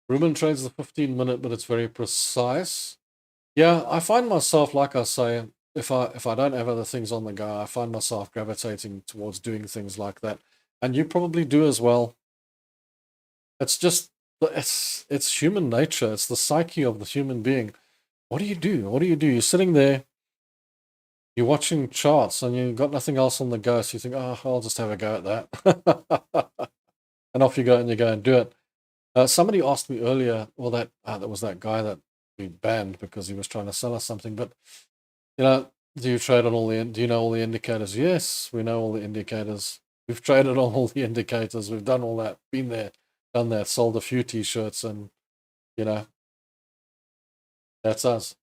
Ruben trades the 15-minute, but it's very precise. Yeah, I find myself, like I say, if I don't have other things on the go, I find myself gravitating towards doing things like that. And you probably do as well. It's just, it's human nature. It's the psyche of the human being. What do you do? What do you do? You're sitting there, you're watching charts, and you've got nothing else on the go, so you think, I'll just have a go at that. And off you go, and you go and do it. Somebody asked me earlier, well, that was that guy that we banned because he was trying to sell us something. But do you trade on do you know all the indicators? Yes, we know all the indicators. We've traded on all the indicators. We've done all that, been there, done that, sold a few t-shirts, and that's us.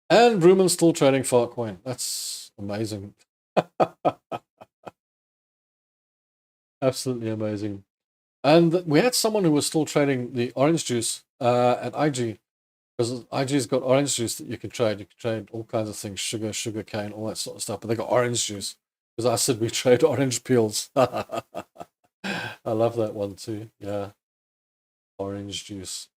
And Rumen's still trading Farcoin. That's amazing. Absolutely amazing. And we had someone who was still trading the orange juice at IG, because IG's got orange juice that you can trade. You can trade all kinds of things, sugar cane, all that sort of stuff. But they got orange juice, because I said we trade orange peels. I love that one too. Yeah, orange juice.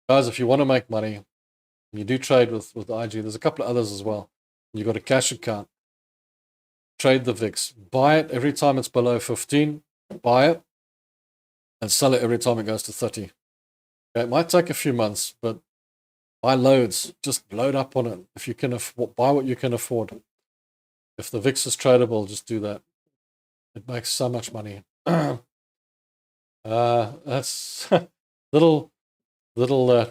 Guys, if you want to make money, you do trade with IG. There's a couple of others as well. You've got a cash account. Trade the VIX. Buy it every time it's below 15. Buy it and sell it every time it goes to 30. Okay, it might take a few months, but buy loads. Just load up on it. If you can buy what you can afford. If the VIX is tradable, just do that. It makes so much money. That's little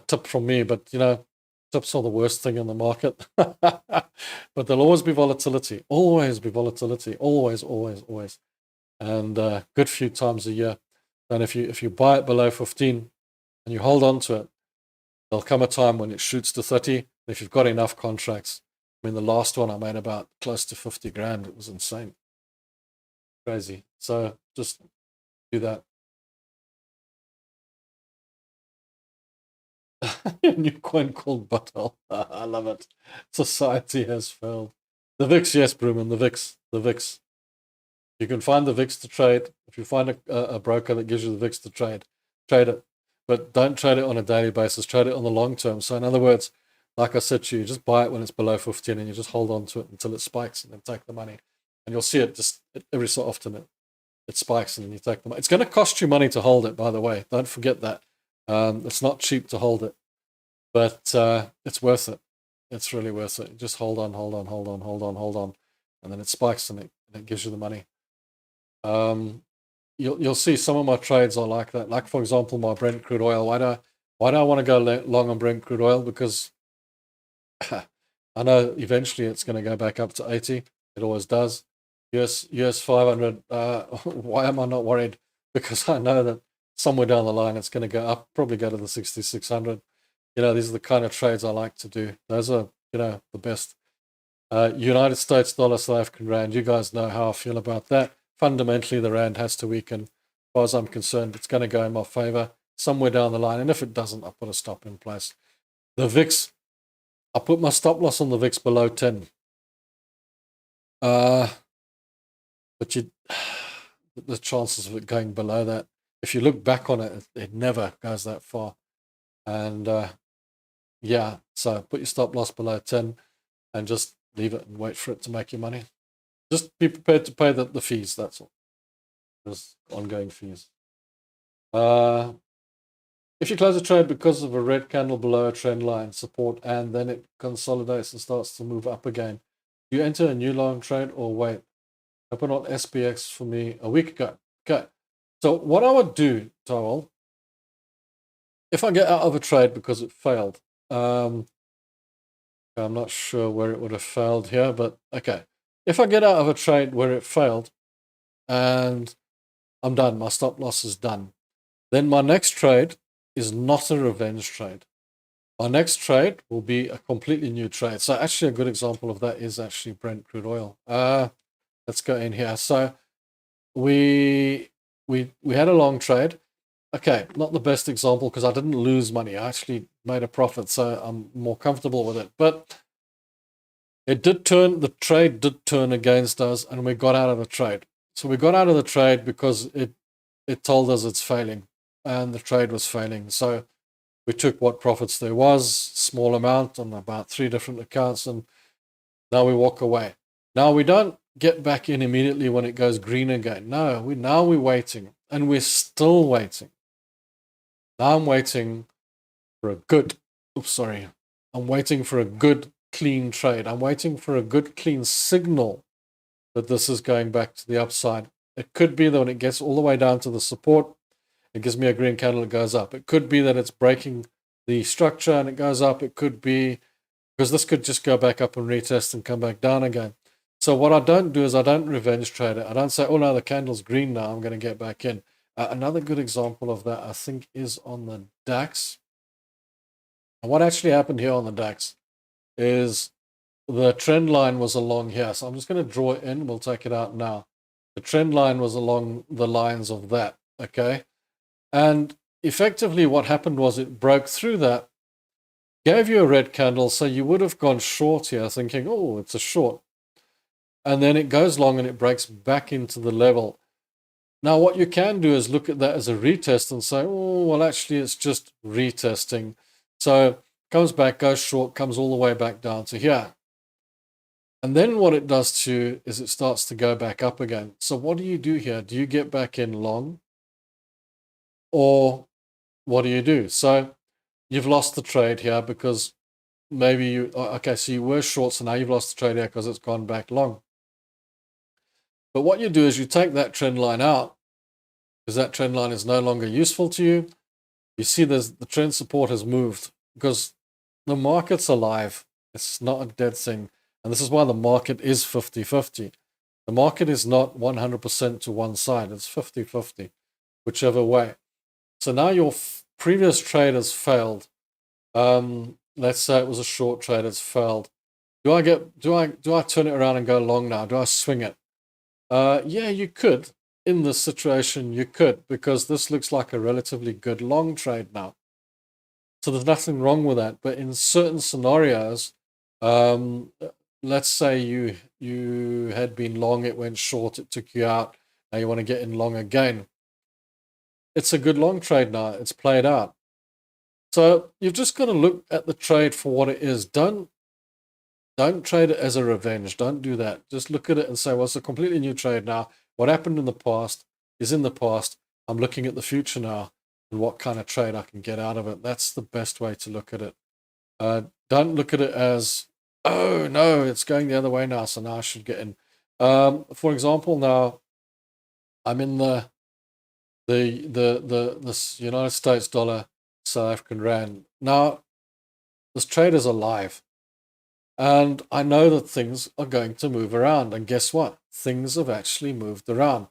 tip from me, but tips are the worst thing in the market. But there'll always be volatility. Always be volatility. Always, always, always. And good few times a year. And if you buy it below 15 and you hold on to it, there'll come a time when it shoots to 30. If you've got enough contracts. I mean, the last one I made about close to 50 grand. It was insane. Crazy. So just do that. New coin called Butthole. I love it. Society has failed. The VIX, yes, Bruman, the VIX. The VIX. You can find the VIX to trade. If you find a broker that gives you the VIX to trade it. But don't trade it on a daily basis. Trade it on the long term. So in other words, like I said to you, just buy it when it's below 15 and you just hold on to it until it spikes and then take the money. And you'll see it just every so often it spikes and then you take the money. It's going to cost you money to hold it, by the way. Don't forget that. It's not cheap to hold it, but it's worth it. It's really worth it. Just hold on, and then it spikes and it gives you the money. You'll see some of my trades are like that. Like for example, my Brent crude oil. Why do I want to go long on Brent crude oil? Because I know eventually it's going to go back up to 80. It always does. US 500. Why am I not worried? Because I know that somewhere down the line it's going to go up, probably go to the 6600. These are the kind of trades I like to do. Those are, the best. United States dollar, South African rand. You guys know how I feel about that. Fundamentally, the rand has to weaken. As far as I'm concerned, it's going to go in my favor somewhere down the line. And if it doesn't, I'll put a stop in place. The VIX, I put my stop loss on the VIX below 10. But the chances of it going below that, if you look back on it, it never goes that far. And yeah, so put your stop loss below 10 and just leave it and wait for it to make your money. Just be prepared to pay the fees, that's all. There's ongoing fees. If you close a trade because of a red candle below a trend line support and then it consolidates and starts to move up again, do you enter a new long trade or wait? Open on SPX for me a week ago. Okay, so what I would do, Towel, if I get out of a trade because it failed, I'm not sure where it would have failed here, but okay. If I get out of a trade where it failed and I'm done, my stop loss is done, then my next trade is not a revenge trade. My next trade will be a completely new trade. So actually a good example of that is actually Brent crude oil. Let's go in here. So we had a long trade. Okay, not the best example because I didn't lose money. I actually made a profit, so I'm more comfortable with it. But it did turn, the trade did turn against us, and we got out of the trade. So we got out of the trade because it told us it's failing, and the trade was failing. So we took what profits there was, small amount on about 3 different accounts, and now we walk away. Now we don't get back in immediately when it goes green again. No, we're waiting, and we're still waiting. Now I'm waiting for a good, I'm waiting for a good clean trade. I'm waiting for a good clean signal that this is going back to the upside. It could be that when it gets all the way down to the support, it gives me a green candle, it goes up. It could be that it's breaking the structure and it goes up. It could be, because this could just go back up and retest and come back down again. So what I don't do is I don't revenge trade it. I don't say, oh no, the candle's green now, I'm going to get back in. Another good example of that, I think, is on the DAX. And what actually happened here on the DAX is the trend line was along here. So I'm just going to draw it in. We'll take it out now. The trend line was along the lines of that, okay? And effectively what happened was it broke through that, gave you a red candle, so you would have gone short here thinking, oh, it's a short. And then it goes long and it breaks back into the level. Now what you can do is look at that as a retest and say, oh, well, actually it's just retesting. So comes back, goes short, comes all the way back down to here. And then what it does to is it starts to go back up again. So what do you do here? Do you get back in long? Or what do you do? So you've lost the trade here because maybe you, okay, so you were short, so now you've lost the trade here because it's gone back long. But what you do is you take that trend line out because that trend line is no longer useful to you. You see the trend support has moved because the market's alive. It's not a dead thing. And this is why the market is 50-50. The market is not 100% to one side. It's 50-50, whichever way. So now your previous trade has failed. Let's say it was a short trade, it's failed. Do I turn it around and go long now? Do I swing it? Yeah, you could. In this situation, you could, because this looks like a relatively good long trade now. So there's nothing wrong with that. But in certain scenarios, let's say you had been long, it went short, it took you out. Now you want to get in long again. It's a good long trade now. It's played out. So you've just got to look at the trade for what it is. Don't trade it as a revenge. Don't do that. Just look at it and say, well, it's a completely new trade now. What happened in the past is in the past. I'm looking at the future now and what kind of trade I can get out of it. That's the best way to look at it. Don't look at it as, oh, no, it's going the other way now, so now I should get in. For example, now I'm in the United States dollar, South African rand. Now, this trade is alive. And I know that things are going to move around. And guess what? Things have actually moved around.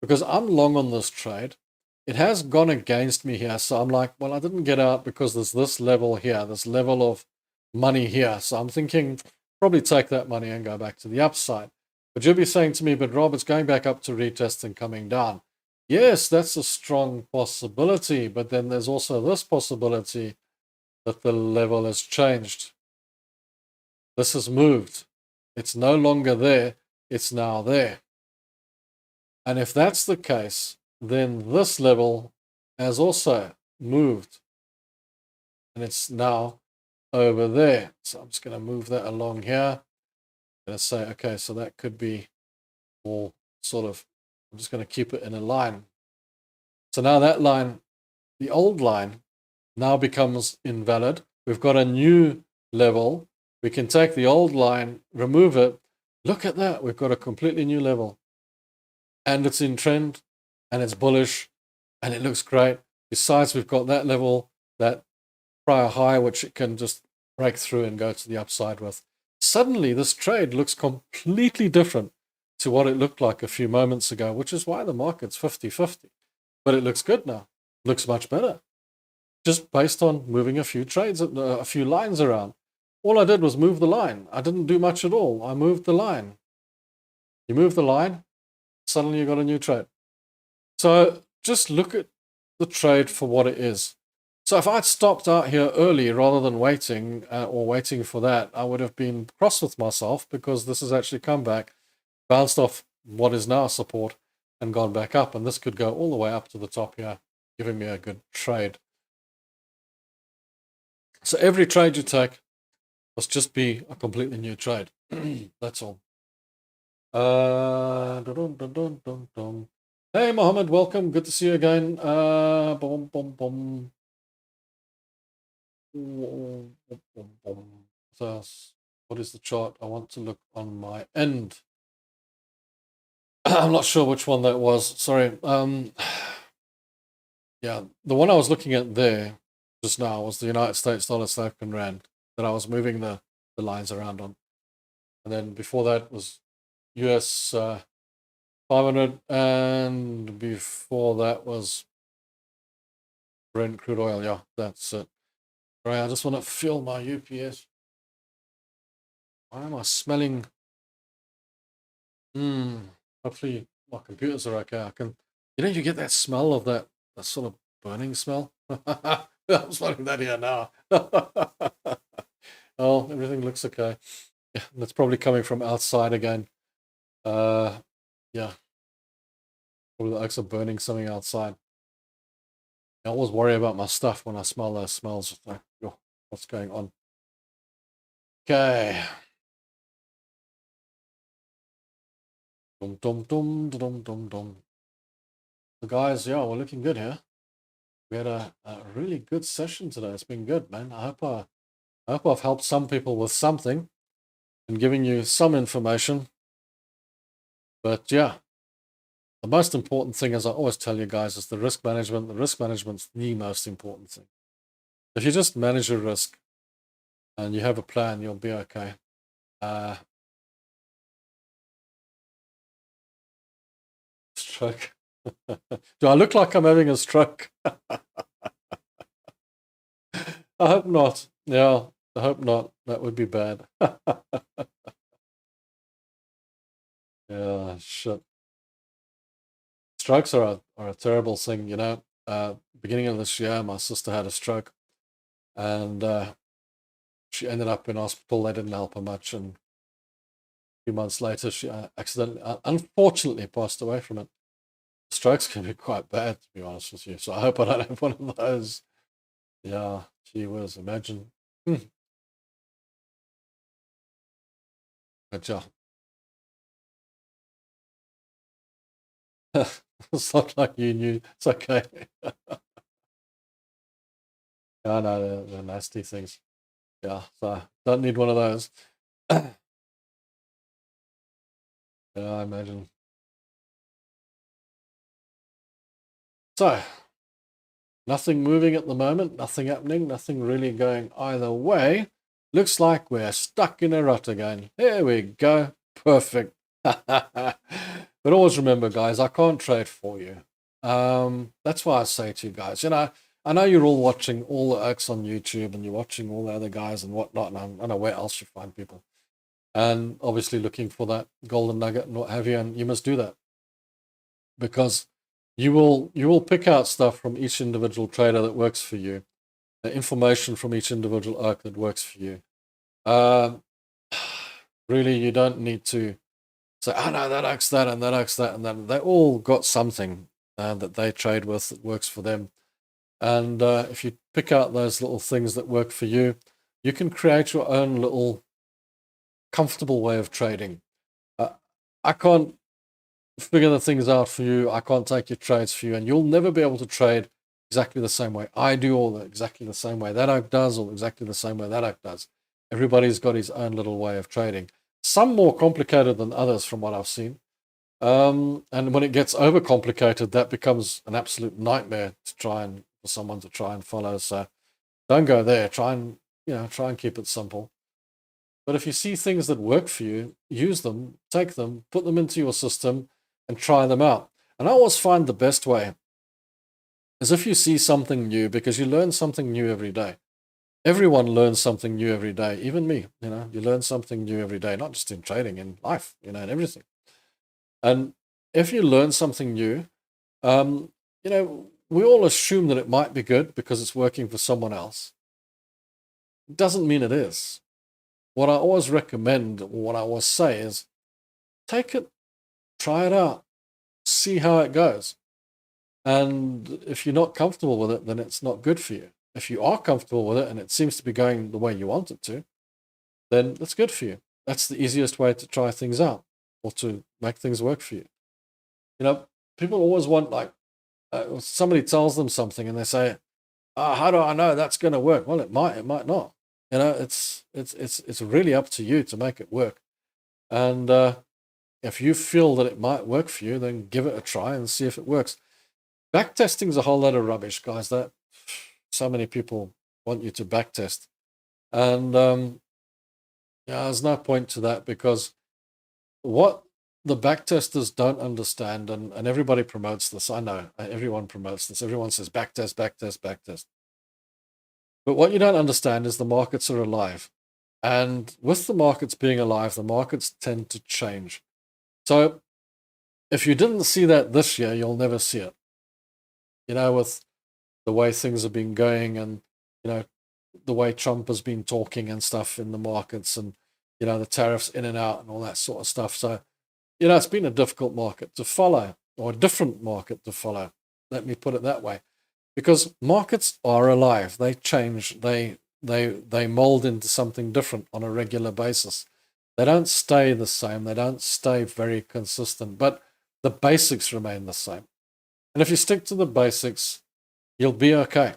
Because I'm long on this trade. It has gone against me here. So I'm like, well, I didn't get out because there's this level here, this level of money here. So I'm thinking probably take that money and go back to the upside. But you'll be saying to me, but Rob, it's going back up to retest and coming down. Yes, that's a strong possibility, but then there's also this possibility that the level has changed. This has moved. It's no longer there. It's now there. And if that's the case, then this level has also moved. And it's now over there. So I'm just going to move that along here. I'm going to say, okay, so that could be more sort of, I'm just going to keep it in a line. So now that line, the old line, now becomes invalid. We've got a new level. We can take the old line, remove it. Look at that. We've got a completely new level. And it's in trend, and it's bullish, and it looks great. Besides, we've got that level, that prior high, which it can just break through and go to the upside with. Suddenly, this trade looks completely different to what it looked like a few moments ago, which is why the market's 50-50. But it looks good now. Looks much better. Just based on moving a few trades, a few lines around. All I did was move the line. I didn't do much at all. I moved the line. You move the line, suddenly you got a new trade. So just look at the trade for what it is. So if I'd stopped out here early rather than waiting or waiting for that, I would have been cross with myself because this has actually come back, bounced off what is now support and gone back up. And this could go all the way up to the top here, giving me a good trade. So every trade you take must just be a completely new trade. That's all. Hey, Mohammed, welcome. Good to see you again. So, what is the chart? I want to look on my end. I'm not sure which one that was. Sorry. Yeah, the one I was looking at there just now was the United States dollar, South African rand that I was moving the lines around on. And then before that was US 500, and before that was Brent crude oil. Yeah, that's it. Right, I just want to fill my UPS. Why am I smelling? Hopefully my computers are okay. I can, you get that smell of that sort of burning smell. I'm smelling that here now. Oh, everything looks okay. Yeah, that's probably coming from outside again. Yeah, probably the oaks are burning something outside. I always worry about my stuff when I smell those smells. Like, oh, what's going on? Okay. Dum dum dum dum dum dum. The guys, yeah, we're looking good here. We had a really good session today. It's been good, man. I hope I've helped some people with something and giving you some information. But yeah, the most important thing, as I always tell you guys, is the risk management. The risk management's the most important thing. If you just manage your risk and you have a plan, you'll be okay. Stroke. Do I look like I'm having a stroke? I hope not. Yeah, I hope not. That would be bad. Yeah, shit. Strokes are a terrible thing, beginning of this year, my sister had a stroke, and she ended up in hospital. They didn't help her much, and a few months later, she accidentally, unfortunately, passed away from it. Strokes can be quite bad, to be honest with you. So I hope I don't have one of those. Yeah, gee whiz, imagine. But yeah. It's not like you knew. It's okay. Yeah, no, they're nasty things. Yeah, so don't need one of those. Yeah, I imagine. So, nothing moving at the moment, nothing happening, nothing really going either way. Looks like we're stuck in a rut again. There we go. Perfect. But always remember, guys, I can't trade for you. That's why I say to you guys, I know you're all watching all the oaks on YouTube and you're watching all the other guys and whatnot, and I don't know where else you find people. and obviously looking for that golden nugget and what have you. And you must do that, because you will pick out stuff from each individual trader that works for you, the information from each individual arc that works for you. Really, you don't need to say, oh no, that arc's that, and that arc's that, and that. They all got something that they trade with that works for them. And if you pick out those little things that work for you, you can create your own little comfortable way of trading. I can't figure the things out for you. I can't take your trades for you, and you'll never be able to trade exactly the same way I do, or exactly the same way that oak does, or exactly the same way that oak does. Everybody's got his own little way of trading. Some more complicated than others, from what I've seen. And when it gets overcomplicated, that becomes an absolute nightmare to try and for someone to try and follow. So don't go there. Try and keep it simple. But if you see things that work for you, use them, take them, put them into your system, and try them out. And I always find the best way is if you see something new, because you learn something new every day. Everyone learns something new every day, even me. You learn something new every day, not just in trading, in life, in everything. And if you learn something new, we all assume that it might be good because it's working for someone else. It doesn't mean it is. What I always recommend, or what I always say is, take it, try it out, see how it goes. And if you're not comfortable with it, then it's not good for you. If you are comfortable with it and it seems to be going the way you want it to, then that's good for you. That's the easiest way to try things out, or to make things work for you. People always want, like, somebody tells them something and they say, how do I know that's going to work? Well, it might not. It's really up to you to make it work. And if you feel that it might work for you, then give it a try and see if it works. Backtesting is a whole lot of rubbish, guys. That so many people want you to backtest. And there's no point to that, because what the backtesters don't understand, and everybody promotes this, I know, everyone promotes this, everyone says backtest, backtest, backtest. But what you don't understand is the markets are alive. And with the markets being alive, the markets tend to change. So if you didn't see that this year, you'll never see it. With the way things have been going, and, the way Trump has been talking and stuff in the markets, and, the tariffs in and out and all that sort of stuff. So, it's been a difficult market to follow, or a different market to follow. Let me put it that way. Because markets are alive. They change. They mold into something different on a regular basis. They don't stay the same. They don't stay very consistent. But the basics remain the same. And if you stick to the basics, you'll be okay.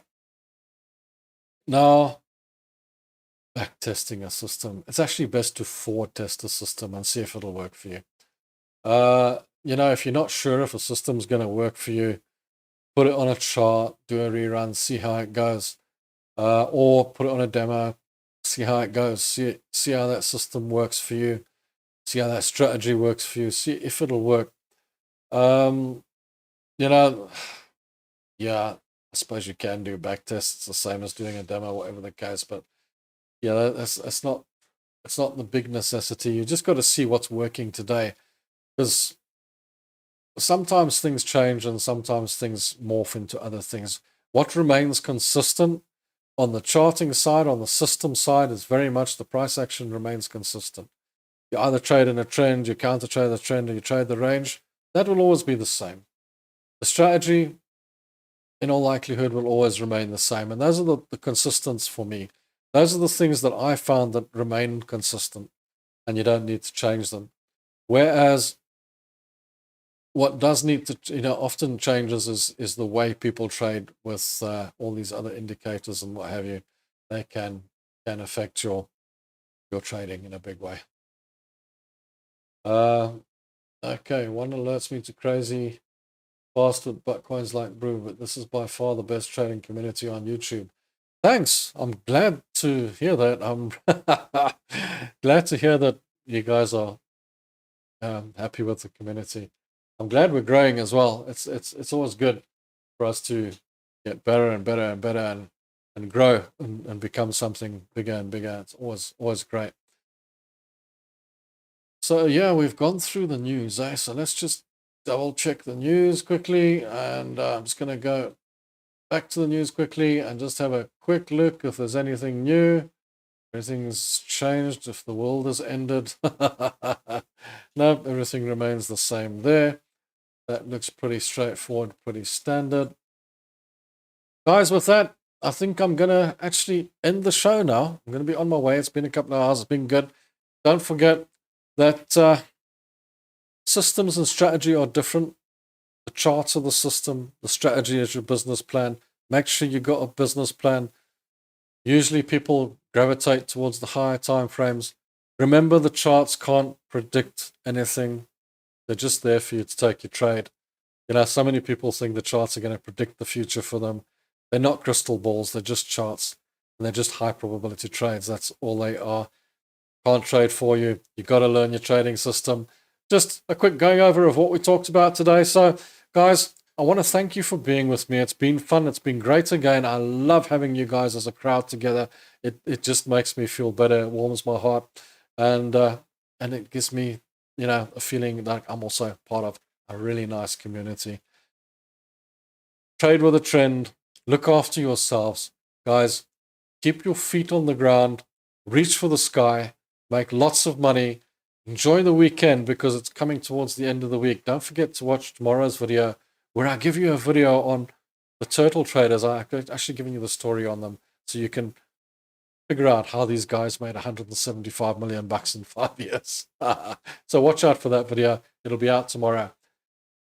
Now, backtesting a system. It's actually best to forward test a system and see if it'll work for you. If you're not sure if a system's going to work for you, put it on a chart, do a rerun, see how it goes. Or put it on a demo, see how it goes, see how that system works for you, see how that strategy works for you, see if it'll work. Yeah, I suppose you can do backtests. It's the same as doing a demo, whatever the case. But yeah, it's not the big necessity. You just got to see what's working today, because sometimes things change and sometimes things morph into other things. What remains consistent on the charting side, on the system side, is very much the price action remains consistent. You either trade in a trend, you counter trade the trend, or you trade the range. That will always be the same. The strategy, in all likelihood, will always remain the same. And those are the consistents for me. Those are the things that I found that remain consistent, and you don't need to change them. Whereas what does need to, often changes is the way people trade with all these other indicators and what have you. They can affect your trading in a big way. Okay, one alerts me to crazy fast with Bitcoins like brew, but this is by far the best trading community on YouTube. Thanks. I'm glad to hear that. I'm glad to hear that you guys are happy with the community. I'm glad we're growing as well. It's always good for us to get better and better and better, and grow and become something bigger and bigger. It's always great. So yeah, we've gone through the news, eh? So let's just double check the news quickly, and I'm just going to go back to the news quickly and just have a quick look if there's anything new. Everything's changed, if the world has ended. No, everything remains the same there. That looks pretty straightforward, pretty standard. Guys, with that, I think I'm going to actually end the show now. I'm going to be on my way. It's been a couple of hours. It's been good. Don't forget that systems and strategy are different. The charts are the system. The strategy is your business plan. Make sure you got a business plan. Usually people gravitate towards the higher time frames. Remember, the charts can't predict anything. They're just there for you to take your trade. You know, so many people think the charts are going to predict the future for them. They're not crystal balls. They're just charts. And they're just high probability trades. That's all they are. Can't trade for you. You've got to learn your trading system. Just a quick going over of what we talked about today. So, guys, I want to thank you for being with me. It's been fun. It's been great again. I love having you guys as a crowd together. It just makes me feel better. It warms my heart. And it gives me, you know, a feeling that I'm also part of a really nice community. Trade with a trend. Look after yourselves. Guys, keep your feet on the ground. Reach for the sky. Make lots of money. Enjoy the weekend because it's coming towards the end of the week. Don't forget to watch tomorrow's video where I give you a video on the turtle traders. I'm actually giving you the story on them so you can figure out how these guys made 175 million bucks in 5 years. So watch out for that video. It'll be out tomorrow.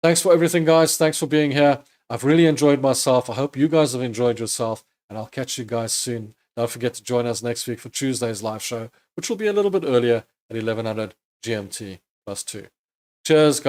Thanks for everything, guys. Thanks for being here. I've really enjoyed myself. I hope you guys have enjoyed yourself, and I'll catch you guys soon. Don't forget to join us next week for Tuesday's live show, which will be a little bit earlier at 1100 GMT +2. Cheers, guys.